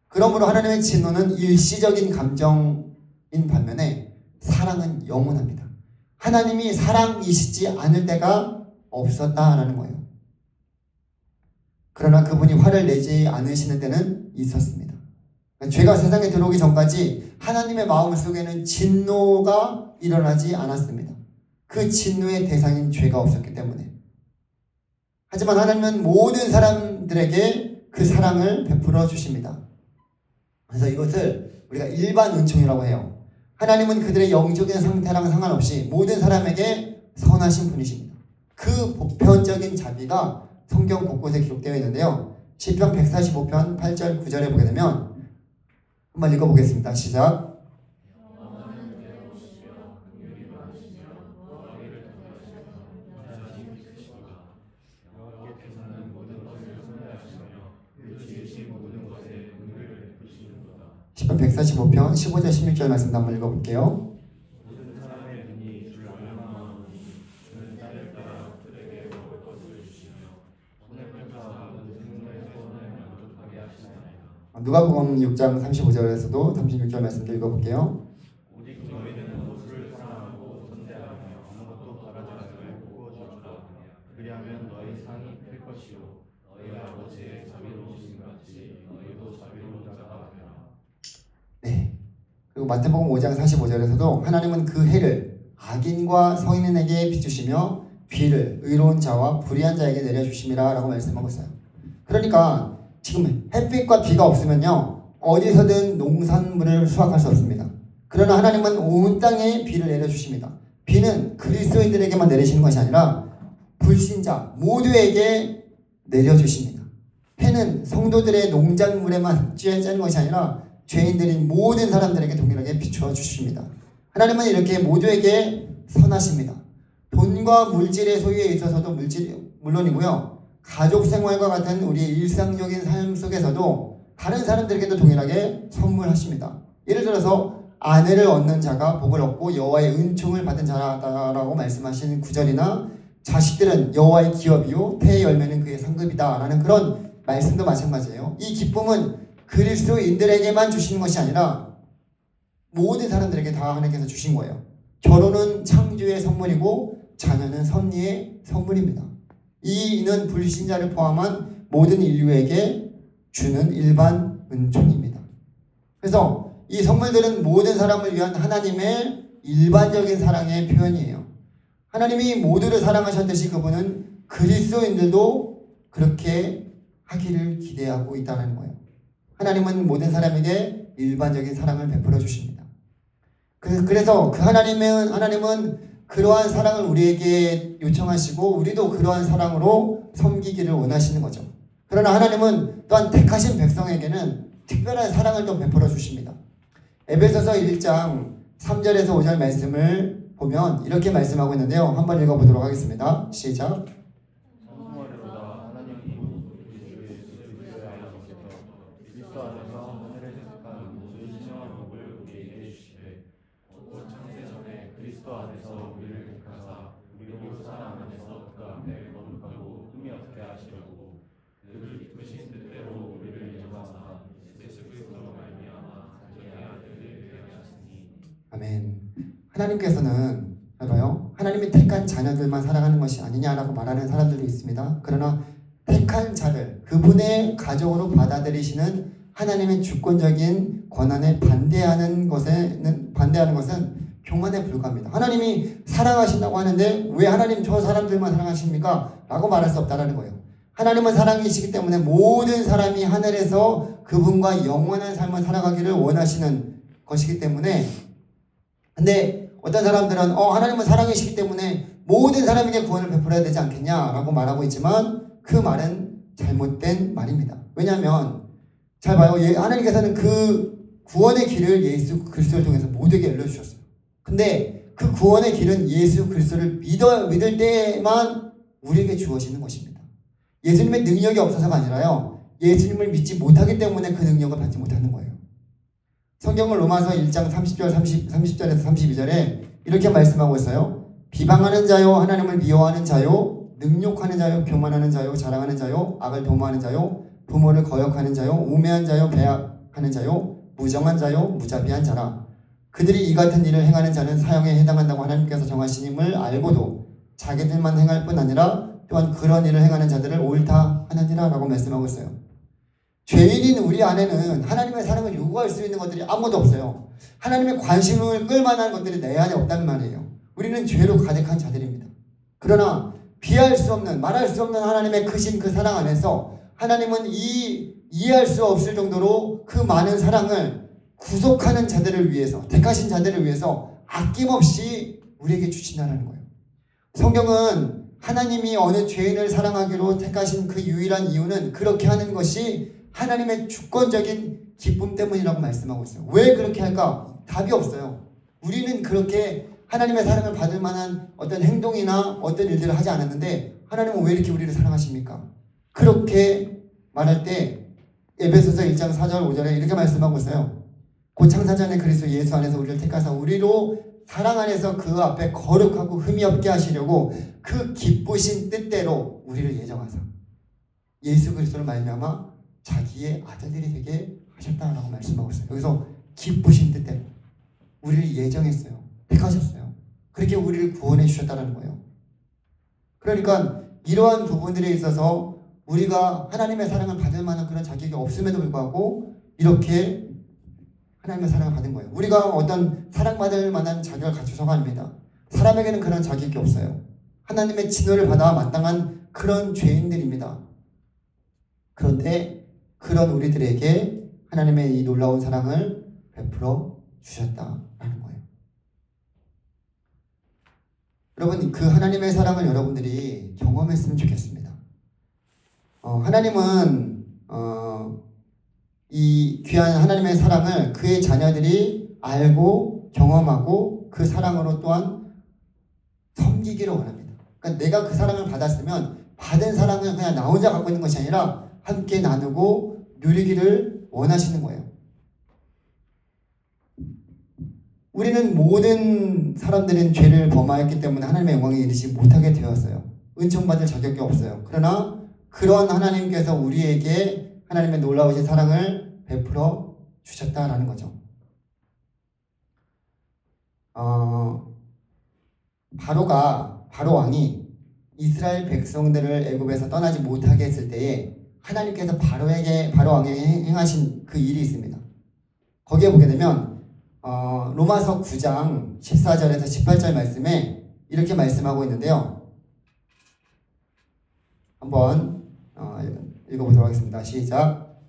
Speaker 2: 그러므로 하나님의 진노는 일시적인 감정인 반면에 사랑은 영원합니다. 하나님이 사랑이시지 않을 때가 없었다라는 거예요. 그러나 그분이 화를 내지 않으시는 때는 있었습니다. 죄가 세상에 들어오기 전까지 하나님의 마음 속에는 진노가 일어나지 않았습니다. 그 진노의 대상인 죄가 없었기 때문에. 하지만 하나님은 모든 사람들에게 그 사랑을 베풀어 주십니다. 그래서 이것을 우리가 일반 은총이라고 해요. 하나님은 그들의 영적인 상태랑 상관없이 모든 사람에게 선하신 분이십니다. 그 보편적인 자비가 성경 곳곳에 기록되어 있는데요. 시편 145편 8절 9절에 보게 되면 한번 읽어보겠습니다. 시작. 시편 145편 15절 16절 말씀 한번 읽어볼게요. 누가복음 6장 35절에서도 36절 말씀도 읽어볼게요.
Speaker 3: 오직 너희는 모두를 사랑하고 선대하며 아무것도 바라지 말고 구워주라. 그리하면 너희 상이 클 것이요 너희 아버지의 자비로우심 같이 너희도 자비로운 자가 되라.
Speaker 2: 네. 그리고 마태복음 5장 45절에서도 하나님은 그 해를 악인과 성인에게 비추시며 비를 의로운 자와 불의한 자에게 내려주심이라 라고 말씀하고 있어요. 그러니까 지금 햇빛과 비가 없으면요 어디서든 농산물을 수확할 수 없습니다. 그러나 하나님은 온 땅에 비를 내려주십니다. 비는 그리스도인들에게만 내리시는 것이 아니라 불신자 모두에게 내려주십니다. 해는 성도들의 농작물에만 쬐는 것이 아니라 죄인들인 모든 사람들에게 동일하게 비추어 주십니다. 하나님은 이렇게 모두에게 선하십니다. 돈과 물질의 소유에 있어서도 물론이고요. 가족 생활과 같은 우리의 일상적인 삶 속에서도 다른 사람들에게도 동일하게 선물하십니다. 예를 들어서 아내를 얻는 자가 복을 얻고 여호와의 은총을 받은 자라고 말씀하신 구절이나 자식들은 여호와의 기업이요 태의 열매는 그의 상급이다 라는 그런 말씀도 마찬가지예요. 이 기쁨은 그리스도인들에게만 주시는 것이 아니라 모든 사람들에게 다 하나님께서 주신 거예요. 결혼은 창조의 선물이고 자녀는 섭리의 선물입니다. 이는 불신자를 포함한 모든 인류에게 주는 일반 은총입니다. 그래서 이 선물들은 모든 사람을 위한 하나님의 일반적인 사랑의 표현이에요. 하나님이 모두를 사랑하셨듯이 그분은 그리스도인들도 그렇게 하기를 기대하고 있다는 거예요. 하나님은 모든 사람에게 일반적인 사랑을 베풀어 주십니다. 그래서 그 하나님은 그러한 사랑을 우리에게 요청하시고 우리도 그러한 사랑으로 섬기기를 원하시는 거죠. 그러나 하나님은 또한 택하신 백성에게는 특별한 사랑을 또 베풀어 주십니다. 에베소서 1장 3절에서 5절 말씀을 보면 이렇게 말씀하고 있는데요. 한번 읽어보도록 하겠습니다. 시작.
Speaker 3: 성모로다 하나님이 우리 주 예수 그리스도의 아버지께서 그리스도 안에서 하늘에 택한 모든 신령한 복을 우리에게 주시되 곧 창세 전에 그리스도 안에서 우리를 택하사 우리로 사랑 안에서 그 앞에 거룩하고 흠이 없게 하시려고 그 기쁘신 뜻대로 우리를 인정하사 예수 그리스도로 말미암아 자기의 아들을 되게 하셨으니.
Speaker 2: 아멘. 하나님께서는 봐요. 하나님이 택한 자녀들만 사랑하는 것이 아니냐라고 말하는 사람들도 있습니다. 그러나 택한 자들, 그분의 가족으로 받아들이시는 하나님의 주권적인 권한에 반대하는 것은 교만에 불과합니다. 하나님이 사랑하신다고 하는데 왜 하나님 저 사람들만 사랑하십니까? 라고 말할 수 없다는 거예요. 하나님은 사랑이시기 때문에 모든 사람이 하늘에서 그분과 영원한 삶을 살아가기를 원하시는 것이기 때문에, 근데 어떤 사람들은 하나님은 사랑이시기 때문에 모든 사람에게 구원을 베풀어야 되지 않겠냐라고 말하고 있지만 그 말은 잘못된 말입니다. 왜냐하면 잘 봐요. 하나님께서는 그 구원의 길을 예수 그리스도를 통해서 모두에게 열려주셨어요. 근데 그 구원의 길은 예수 그리스도를 믿을 때만 우리에게 주어지는 것입니다. 예수님의 능력이 없어서가 아니라요, 예수님을 믿지 못하기 때문에 그 능력을 받지 못하는 거예요. 성경을 로마서 1장 30절에서 32절에 이렇게 말씀하고 있어요. 비방하는 자요, 하나님을 미워하는 자요, 능욕하는 자요, 교만하는 자요, 자랑하는 자요, 악을 도모하는 자요, 부모를 거역하는 자요, 우매한 자요, 배약하는 자요, 무정한 자요, 무자비한 자라. 그들이 이 같은 일을 행하는 자는 사형에 해당한다고 하나님께서 정하시님을 알고도 자기들만 행할 뿐 아니라 또한 그런 일을 행하는 자들을 옳다 하느니라 라고 말씀하고 있어요. 죄인인 우리 안에는 하나님의 사랑을 요구할 수 있는 것들이 아무것도 없어요. 하나님의 관심을 끌만한 것들이 내 안에 없단 말이에요. 우리는 죄로 가득한 자들입니다. 그러나 비할 수 없는, 말할 수 없는 하나님의 크신 그 사랑 안에서 하나님은 이해할 수 없을 정도로 그 많은 사랑을 구속하는 자들을 위해서, 택하신 자들을 위해서 아낌없이 우리에게 주신다는 거예요. 성경은 하나님이 어느 죄인을 사랑하기로 택하신 그 유일한 이유는 그렇게 하는 것이 하나님의 주권적인 기쁨 때문이라고 말씀하고 있어요. 왜 그렇게 할까? 답이 없어요. 우리는 그렇게 하나님의 사랑을 받을 만한 어떤 행동이나 어떤 일들을 하지 않았는데 하나님은 왜 이렇게 우리를 사랑하십니까? 그렇게 말할 때 에베소서 1장 4절 5절에 이렇게 말씀하고 있어요. 곧 창사전에 그리스도 예수 안에서 우리를 택하사 우리로 사랑 안에서 그 앞에 거룩하고 흠이 없게 하시려고 그 기쁘신 뜻대로 우리를 예정하사 예수 그리스도를 말미암아 자기의 아들들이 되게 하셨다라고 말씀하고 있어요. 여기서 기쁘신 뜻대로 우리를 예정했어요. 택하셨어요. 그렇게 우리를 구원해 주셨다는 거예요. 그러니까 이러한 부분들에 있어서 우리가 하나님의 사랑을 받을 만한 그런 자격이 없음에도 불구하고 이렇게 하나님의 사랑을 받은 거예요. 우리가 어떤 사랑받을 만한 자격을 갖춰서가 아닙니다. 사람에게는 그런 자격이 없어요. 하나님의 진노를 받아 마땅한 그런 죄인들입니다. 그런데 그런 우리들에게 하나님의 이 놀라운 사랑을 베풀어 주셨다라는 거예요. 여러분, 그 하나님의 사랑을 여러분들이 경험했으면 좋겠습니다. 하나님은 이 귀한 하나님의 사랑을 그의 자녀들이 알고 경험하고 그 사랑으로 또한 섬기기를 원합니다. 그러니까 내가 그 사랑을 받았으면 받은 사랑을 그냥 나 혼자 갖고 있는 것이 아니라 함께 나누고 누리기를 원하시는 거예요. 우리는 모든 사람들은 죄를 범하였기 때문에 하나님의 영광에 이르지 못하게 되었어요. 은총받을 자격이 없어요. 그러나 그런 하나님께서 우리에게 하나님의 놀라우신 사랑을 베풀어 주셨다라는 거죠. 바로 왕이 이스라엘 백성들을 애굽에서 떠나지 못하게 했을 때에 하나님께서 바로 왕에게 행하신 그 일이 있습니다. 거기에 보게 되면 로마서 9장 14절에서 18절 말씀에 이렇게 말씀하고 있는데요. 한번 읽어보도록 하겠습니다. 시작.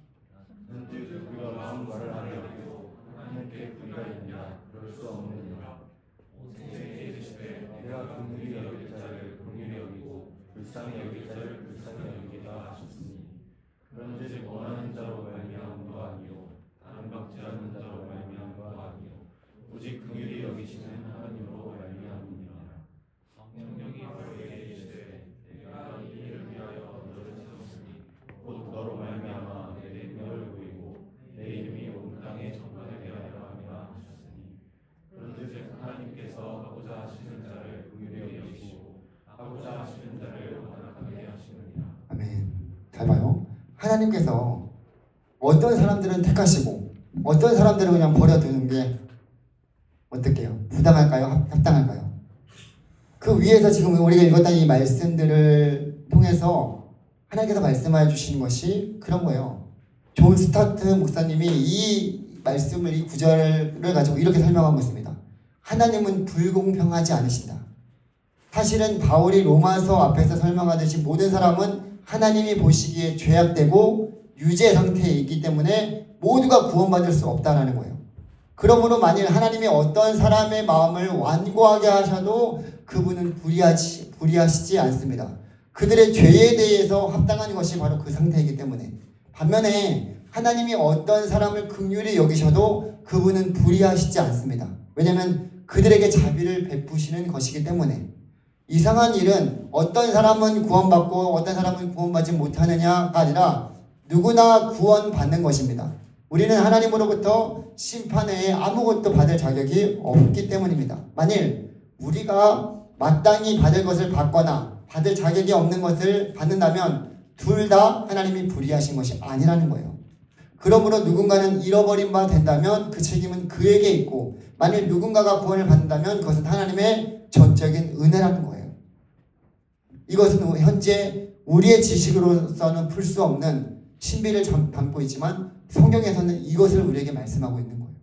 Speaker 3: 우리가 마음 말을 하려고 하나님께 불의가 있느냐 그럴 수 없느니라. 오직 이르시되 내가 긍휼히 여길 자를 긍휼히 여기고 불쌍히 여길 자를 불쌍히 여기리라 하셨으니 그런즉 원하는 자로 말미암은 바 아니요 다른 박지하는 자로 말미암은 바 아니요 오직 긍휼히 여기시는 하나님으로 말미암으니라. 성령이 너에게 이르시되 내가 이 일을 위하여 너를 세웠으니 곧 너로 말미암아 내 능력을 보이고 내 이름이 온 땅에 전파되게 하려 함이라 하셨으니 그런즉 하나님께서 하고자 하시는 자를 긍휼히 여기시고 하고자 하시는 자를 완악하게 하시느니라.
Speaker 2: 아멘. 잘 봐요. 하나님께서 어떤 사람들은 택하시고 어떤 사람들은 그냥 버려두는 게 어떻게요? 부당할까요? 합당할까요? 그 위에서 지금 우리가 읽었던 이 말씀들을 통해서 하나님께서 말씀해 주시는 것이 그런 거예요. 존 스타트 목사님이 이 말씀을, 이 구절을 가지고 이렇게 설명한 것입니다. 하나님은 불공평하지 않으신다. 사실은 바울이 로마서 앞에서 설명하듯이 모든 사람은 하나님이 보시기에 죄악되고 유죄 상태에 있기 때문에 모두가 구원받을 수 없다라는 거예요. 그러므로 만일 하나님이 어떤 사람의 마음을 완고하게 하셔도 그분은 불의하시지 않습니다. 그들의 죄에 대해서 합당한 것이 바로 그 상태이기 때문에. 반면에 하나님이 어떤 사람을 긍휼히 여기셔도 그분은 불의하시지 않습니다. 왜냐하면 그들에게 자비를 베푸시는 것이기 때문에. 이상한 일은 어떤 사람은 구원받고 어떤 사람은 구원받지 못하느냐가 아니라 누구나 구원받는 것입니다. 우리는 하나님으로부터 심판 외에 아무것도 받을 자격이 없기 때문입니다. 만일 우리가 마땅히 받을 것을 받거나 받을 자격이 없는 것을 받는다면 둘 다 하나님이 불의하신 것이 아니라는 거예요. 그러므로 누군가는 잃어버린 바 된다면 그 책임은 그에게 있고, 만일 누군가가 구원을 받는다면 그것은 하나님의 전적인 은혜라는 거예요. 이것은 현재 우리의 지식으로서는 풀 수 없는 신비를 담고 있지만 성경에서는 이것을 우리에게 말씀하고 있는 거예요.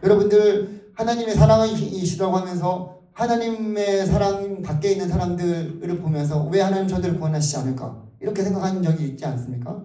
Speaker 2: 여러분들, 하나님의 사랑이시라고 하면서 하나님의 사랑 밖에 있는 사람들을 보면서 왜 하나님 저들을 구원하시지 않을까? 이렇게 생각하는 적이 있지 않습니까?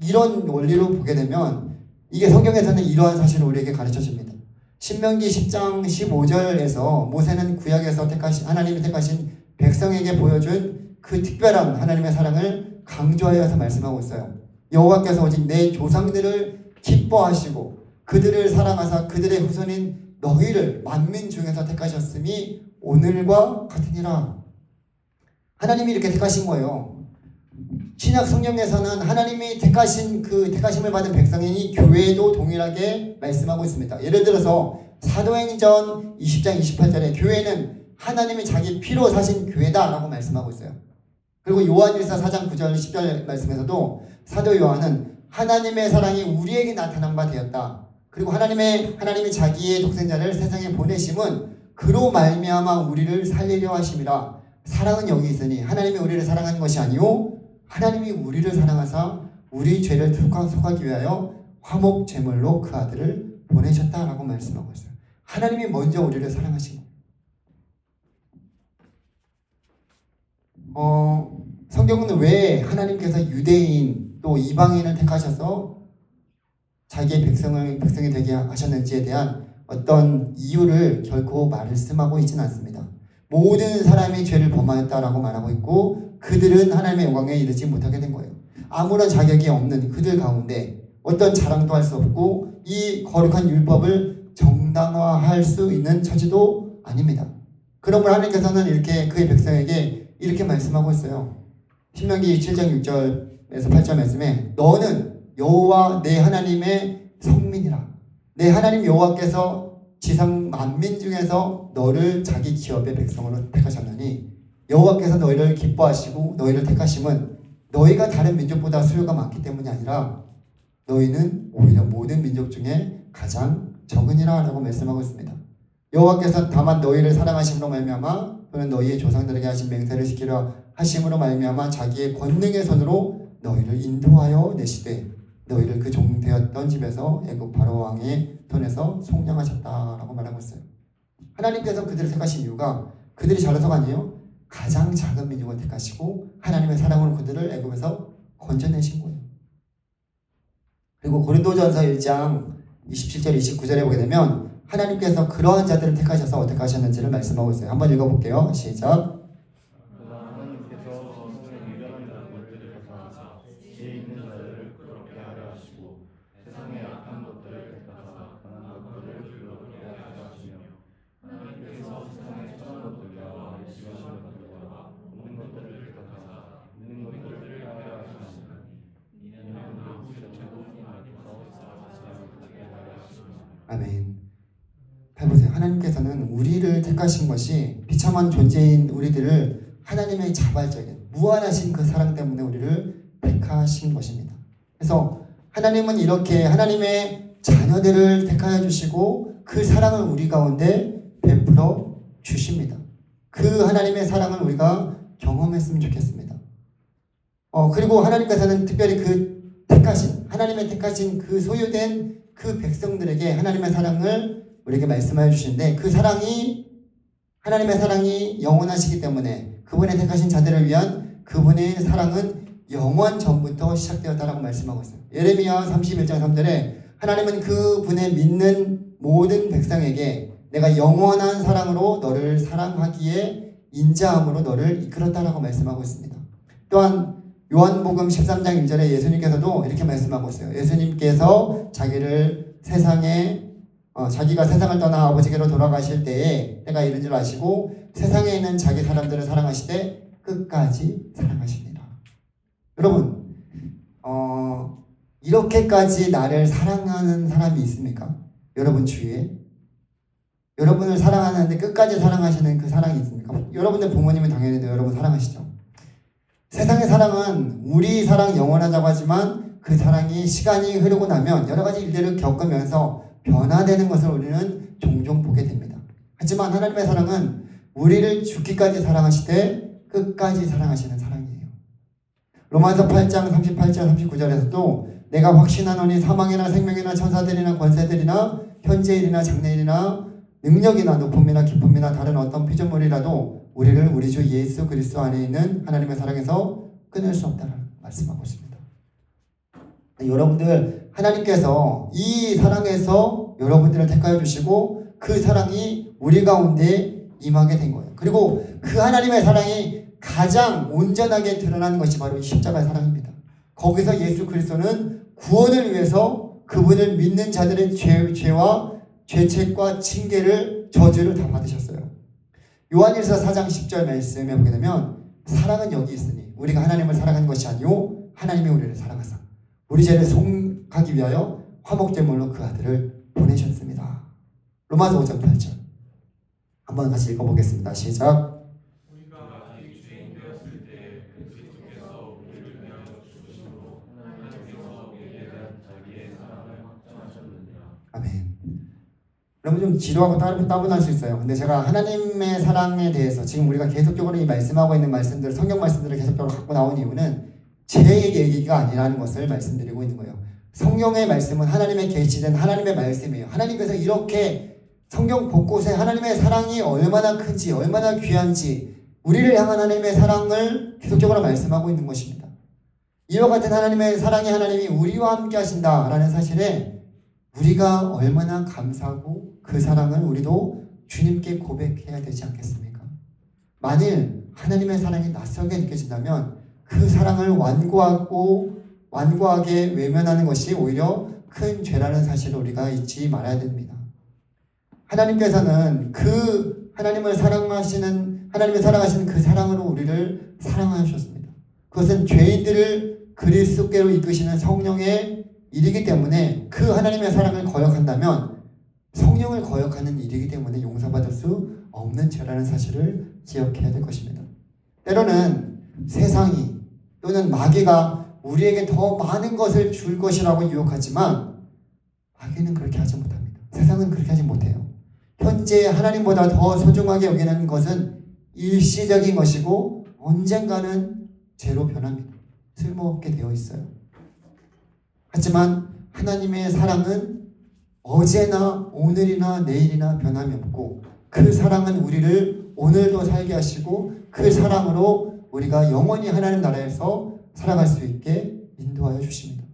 Speaker 2: 이런 원리로 보게 되면 이게 성경에서는 이러한 사실을 우리에게 가르쳐 줍니다. 신명기 10장 15절에서 모세는 구약에서 하나님이 택하신 백성에게 보여준 그 특별한 하나님의 사랑을 강조하여서 말씀하고 있어요. 여호와께서 오직 내 조상들을 기뻐하시고 그들을 사랑하사 그들의 후손인 너희를 만민 중에서 택하셨음이 오늘과 같으니라. 하나님이 이렇게 택하신 거예요. 신약 성경에서는 하나님이 택하신 그 택하심을 받은 백성이 교회도 동일하게 말씀하고 있습니다. 예를 들어서 사도행전 20장 28절에 교회는 하나님이 자기 피로 사신 교회다라고 말씀하고 있어요. 그리고 요한일서 4장 9절 10절 말씀에서도 사도 요한은 하나님의 사랑이 우리에게 나타난 바 되었다. 그리고 하나님이 자기의 독생자를 세상에 보내심은 그로 말미암아 우리를 살리려 하심이라. 사랑은 여기 있으니 하나님이 우리를 사랑하는 것이 아니요 하나님이 우리를 사랑하사 우리 죄를 속하기 위하여 화목 제물로 그 아들을 보내셨다라고 말씀하고 있어요. 하나님이 먼저 우리를 사랑하신 거예요. 성경은 왜 하나님께서 유대인 또 이방인을 택하셔서 자기의 백성이 되게 하셨는지에 대한 어떤 이유를 결코 말씀하고 있지는 않습니다. 모든 사람이 죄를 범하였다라고 말하고 있고 그들은 하나님의 영광에 이르지 못하게 된 거예요. 아무런 자격이 없는 그들 가운데 어떤 자랑도 할 수 없고 이 거룩한 율법을 정당화할 수 있는 처지도 아닙니다. 그러므로 하나님께서는 이렇게 그의 백성에게 이렇게 말씀하고 있어요. 신명기 7장 6절에서 8절 말씀에 너는 여호와 내 하나님의 성민이라. 내 하나님 여호와께서 지상 만민 중에서 너를 자기 기업의 백성으로 택하셨나니 여호와께서 너희를 기뻐하시고 너희를 택하심은 너희가 다른 민족보다 수요가 많기 때문이 아니라 너희는 오히려 모든 민족 중에 가장 적으니라 라고 말씀하고 있습니다. 여호와께서 다만 너희를 사랑하심으로 말미암아 또는 너희의 조상들에게 하신 맹세를 지키려 하심으로 말미암아 자기의 권능의 손으로 너희를 인도하여 내시되 너희를 그 종 되었던 집에서 애굽 바로 왕의 손에서 속량하셨다라고 말하고 있어요. 하나님께서 그들을 택하신 이유가 그들이 잘해서가 아니에요. 가장 작은 민족을 택하시고 하나님의 사랑으로 그들을 애굽에서 건져내신 거예요. 그리고 고린도전서 1장 27절 29절에 보게 되면 하나님께서 그러한 자들을 택하셔서 어떻게 하셨는지를 말씀하고 있어요. 한번 읽어볼게요. 시작. 아멘. 해보세요. 하나님께서는 우리를 택하신 것이 비참한 존재인 우리들을 하나님의 자발적인 무한하신 그 사랑 때문에 우리를 택하신 것입니다. 그래서 하나님은 이렇게 하나님의 자녀들을 택하여 주시고 그 사랑을 우리 가운데 베풀어 주십니다. 그 하나님의 사랑을 우리가 경험했으면 좋겠습니다. 그리고 하나님께서는 특별히 그 택하신, 하나님의 택하신 그 소유된 그 백성들에게 하나님의 사랑을 우리에게 말씀하여 주시는데, 그 사랑이, 하나님의 사랑이 영원하시기 때문에 그분의 택하신 자들을 위한 그분의 사랑은 영원 전부터 시작되었다라고 말씀하고 있어요. 예레미야 31장 3절에 하나님은 그분의 믿는 모든 백성에게 내가 영원한 사랑으로 너를 사랑하기에 인자함으로 너를 이끌었다라고 말씀하고 있습니다. 또한 요한복음 13장 1절에 예수님께서도 이렇게 말씀하고 있어요. 예수님께서 자기가 세상을 떠나 아버지께로 돌아가실 때에 때가 이른 줄 아시고 세상에 있는 자기 사람들을 사랑하시되 끝까지 사랑하십니다. 여러분, 이렇게까지 나를 사랑하는 사람이 있습니까? 여러분 주위에? 여러분을 사랑하는데 끝까지 사랑하시는 그 사랑이 있습니까? 여러분의 부모님은 당연히 여러분 사랑하시죠. 세상의 사랑은 우리 사랑 영원하다고 하지만 그 사랑이 시간이 흐르고 나면 여러 가지 일들을 겪으면서 변화되는 것을 우리는 종종 보게 됩니다. 하지만 하나님의 사랑은 우리를 죽기까지 사랑하시되 끝까지 사랑하시는 사랑이에요. 로마서 8장 38절 39절에서도 내가 확신하노니 사망이나 생명이나 천사들이나 권세들이나 현재일이나 장래일이나 능력이나 높음이나 기쁨이나 다른 어떤 피조물이라도 우리를 우리 주 예수 그리스도 안에 있는 하나님의 사랑에서 끊을 수 없다는 말씀하고 있습니다. 여러분들, 하나님께서 이 사랑에서 여러분들을 택하여 주시고 그 사랑이 우리 가운데 임하게 된 거예요. 그리고 그 하나님의 사랑이 가장 온전하게 드러나는 것이 바로 이 십자가의 사랑입니다. 거기서 예수 그리스도는 구원을 위해서 그분을 믿는 자들의 죄와 죄책과 징계를, 저주를 다 받으셨어요. 요한일서 4장 10절 말씀에 보게 되면 사랑은 여기 있으니 우리가 하나님을 사랑하는 것이 아니요 하나님이 우리를 사랑하사 우리 죄를 속하기 위하여 화목제물로 그 아들을 보내셨습니다. 로마서 5장 8절 한번 다시 읽어보겠습니다. 시작. 아멘. 여러분 좀 지루하고 따분할 수 있어요. 근데 제가 하나님의 사랑에 대해서 지금 우리가 계속적으로 이 말씀하고 있는 말씀들, 성경 말씀들을 계속적으로 갖고 나온 이유는 제 얘기가 아니라는 것을 말씀드리고 있는 거예요. 성경의 말씀은 하나님의 계시된 하나님의 말씀이에요. 하나님께서 이렇게 성경 곳곳에 하나님의 사랑이 얼마나 큰지, 얼마나 귀한지 우리를 향한 하나님의 사랑을 계속적으로 말씀하고 있는 것입니다. 이와 같은 하나님의 사랑의 하나님이 우리와 함께 하신다라는 사실에 우리가 얼마나 감사하고 그 사랑을 우리도 주님께 고백해야 되지 않겠습니까? 만일 하나님의 사랑이 낯설게 느껴진다면 그 사랑을 완고하게 외면하는 것이 오히려 큰 죄라는 사실을 우리가 잊지 말아야 됩니다. 하나님께서는 그 하나님을 사랑하시는 그 사랑으로 우리를 사랑하셨습니다. 그것은 죄인들을 그리스도께로 이끄시는 성령의 일이기 때문에 그 하나님의 사랑을 거역한다면 성령을 거역하는 일이기 때문에 용서받을 수 없는 죄라는 사실을 기억해야 될 것입니다. 때로는 세상이 또는 마귀가 우리에게 더 많은 것을 줄 것이라고 유혹하지만 마귀는 그렇게 하지 못합니다. 세상은 그렇게 하지 못해요. 현재 하나님보다 더 소중하게 여기는 것은 일시적인 것이고 언젠가는 죄로 변합니다. 쓸모없게 되어 있어요. 하지만 하나님의 사랑은 어제나 오늘이나 내일이나 변함이 없고 그 사랑은 우리를 오늘도 살게 하시고 그 사랑으로 우리가 영원히 하나님 나라에서 살아갈 수 있게 인도하여 주십니다.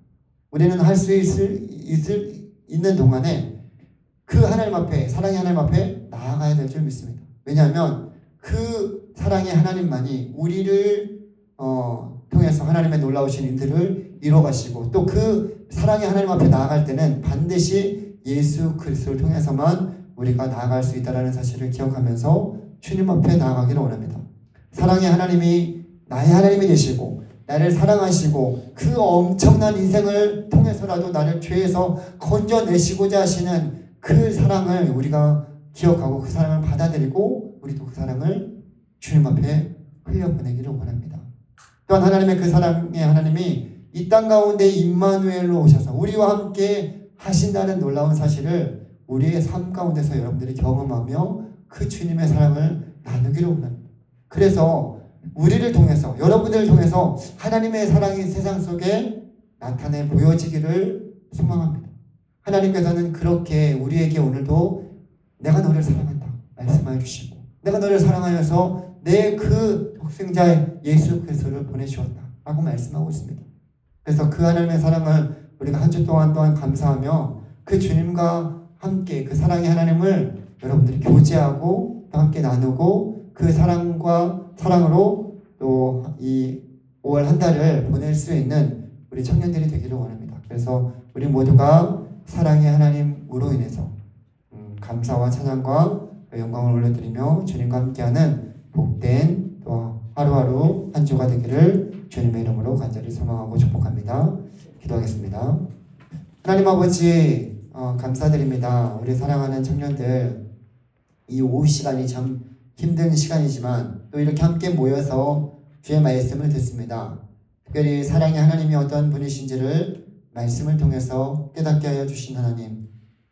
Speaker 2: 우리는 할 수 있는 동안에 그 하나님 앞에, 사랑의 하나님 앞에 나아가야 될 줄 믿습니다. 왜냐하면 그 사랑의 하나님만이 우리를 통해서 하나님의 놀라우신 일들을 이뤄가시고 또 그 사랑의 하나님 앞에 나아갈 때는 반드시 예수 그리스도를 통해서만 우리가 나아갈 수 있다는 사실을 기억하면서 주님 앞에 나아가기를 원합니다. 사랑의 하나님이 나의 하나님이 되시고 나를 사랑하시고 그 엄청난 인생을 통해서라도 나를 죄에서 건져내시고자 하시는 그 사랑을 우리가 기억하고 그 사랑을 받아들이고 우리도 그 사랑을 주님 앞에 흘려보내기를 원합니다. 또한 하나님의 그 사랑의 하나님이 이 땅 가운데 임마누엘로 오셔서 우리와 함께 하신다는 놀라운 사실을 우리의 삶 가운데서 여러분들이 경험하며 그 주님의 사랑을 나누기를 원합니다. 그래서 우리를 통해서, 여러분들을 통해서 하나님의 사랑이 세상 속에 나타내 보여지기를 소망합니다. 하나님께서는 그렇게 우리에게 오늘도 내가 너를 사랑한다 말씀해 주시고, 내가 너를 사랑하여서 내 그 독생자 예수 그리스도를 보내주었다 라고 말씀하고 있습니다. 그래서 그 하나님의 사랑을 우리가 한 주 동안 감사하며 그 주님과 함께 그 사랑의 하나님을 여러분들이 교제하고 또 함께 나누고 그 사랑으로 또 이 5월 한 달을 보낼 수 있는 우리 청년들이 되기를 원합니다. 그래서 우리 모두가 사랑의 하나님으로 인해서 감사와 찬양과 영광을 올려드리며 주님과 함께하는 복된 또 하루하루 한 주가 되기를 주님의 이름으로 간절히 소망하고 축복합니다. 기도하겠습니다. 하나님 아버지 감사드립니다. 우리 사랑하는 청년들, 이 오후 시간이 참 힘든 시간이지만 또 이렇게 함께 모여서 주의 말씀을 듣습니다. 특별히 사랑의 하나님이 어떤 분이신지를 말씀을 통해서 깨닫게 하여 주신 하나님,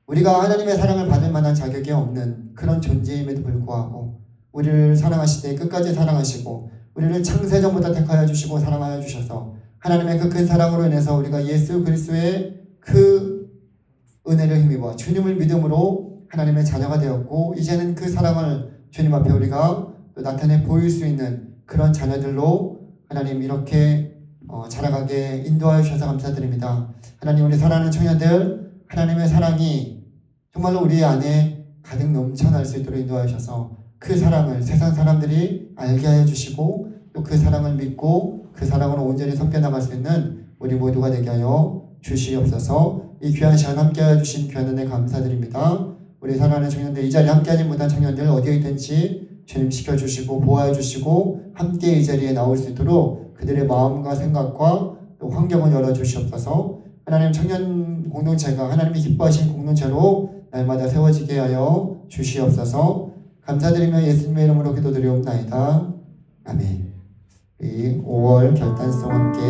Speaker 2: 우리가 하나님의 사랑을 받을 만한 자격이 없는 그런 존재임에도 불구하고 우리를 사랑하시되 끝까지 사랑하시고 우리를 창세전부터 택하여 주시고 사랑하여 주셔서 하나님의 그 큰 사랑으로 인해서 우리가 예수 그리스도의 그 은혜를 힘입어 주님을 믿음으로 하나님의 자녀가 되었고, 이제는 그 사랑을 주님 앞에 우리가 또 나타내 보일 수 있는 그런 자녀들로 하나님 이렇게 자라가게 인도하여 주셔서 감사드립니다. 하나님, 우리 사랑하는 청년들, 하나님의 사랑이 정말로 우리 안에 가득 넘쳐날 수 있도록 인도하여 주셔서 그 사랑을 세상 사람들이 알게 하여 주시고 또 그 사랑을 믿고 그 사랑으로 온전히 섞여 나갈 수 있는 우리 모두가 되게 하여 주시옵소서. 이 귀한 시간 함께 하여 주신 귀한 은혜 감사드립니다. 우리 사랑하는 청년들, 이 자리에 함께하지 못한 청년들 어디에 있든지 주님 지켜주시고 보호해 주시고 함께 이 자리에 나올 수 있도록 그들의 마음과 생각과 또 환경을 열어주시옵소서. 하나님, 청년 공동체가 하나님이 기뻐하신 공동체로 날마다 세워지게 하여 주시옵소서. 감사드리며 예수님의 이름으로 기도드리옵나이다. 아멘. 이 5월 결단성 함께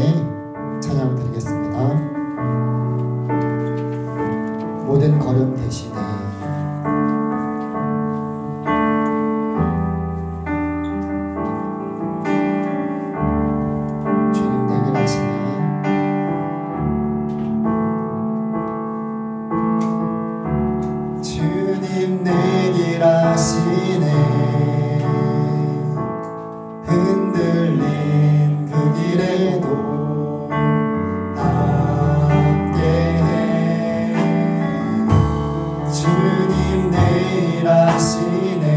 Speaker 2: 찬양 드리겠습니다. 모든 걸음 대신에 주님 내게 하시네. 주님 내길 하시네. 흔들린 그 길에도 함께해. 주님 내일 하시네.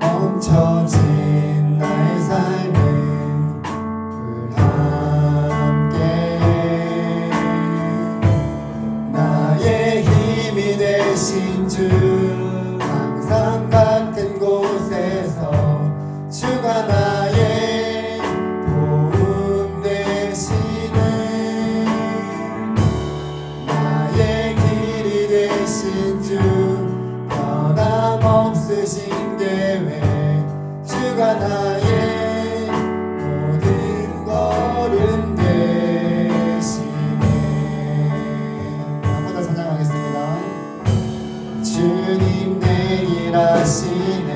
Speaker 2: 멈춰진 나의 삶을 함께해. 나의 힘이 되신 주, 항상 같은 곳에서 주가 나의 도움 되시네. 나의 길이 되신 주, 변함없으신 계획, 주가 나의 모든 걸음 되시네. 한 번 더 찬양하겠습니다. 주님 내길 하시네.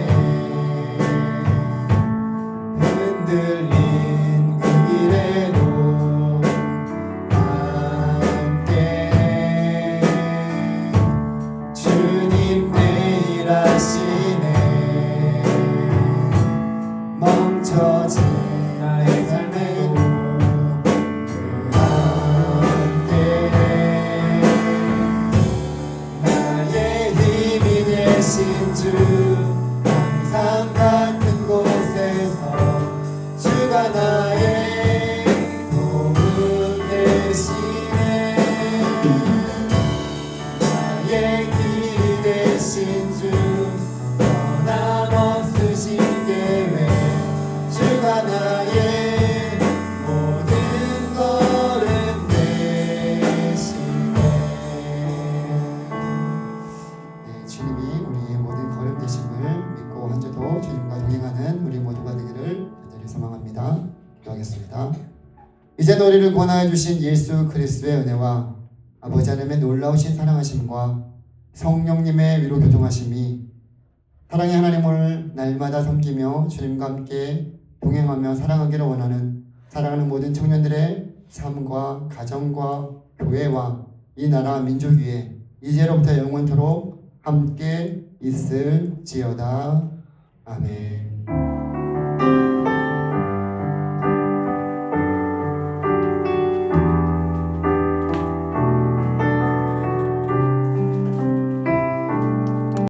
Speaker 2: 흔들린 그 길에도 함께. 주님 내일 하시네. 멈춰진 나의 삶에도 함께. 나의 힘이 되신 주, 항상 같은 곳에서 주가 나의 도움 되시네. 나의 길이 되신 주, 변함없으신 계획, 주가 나의 모든 걸음 되시네. 네, 주님이 우리의 모든 걸음 되신 믿음의 놀이를 권하여 주신 예수 그리스도의 은혜와 아버지 하나님의 놀라우신 사랑하심과 성령님의 위로 교통하심이 사랑의 하나님을 날마다 섬기며 주님과 함께 동행하며 사랑하기를 원하는 사랑하는 모든 청년들의 삶과 가정과 교회와 이 나라 민족 위에 이제로부터 영원토록 함께 있을지어다. 아멘.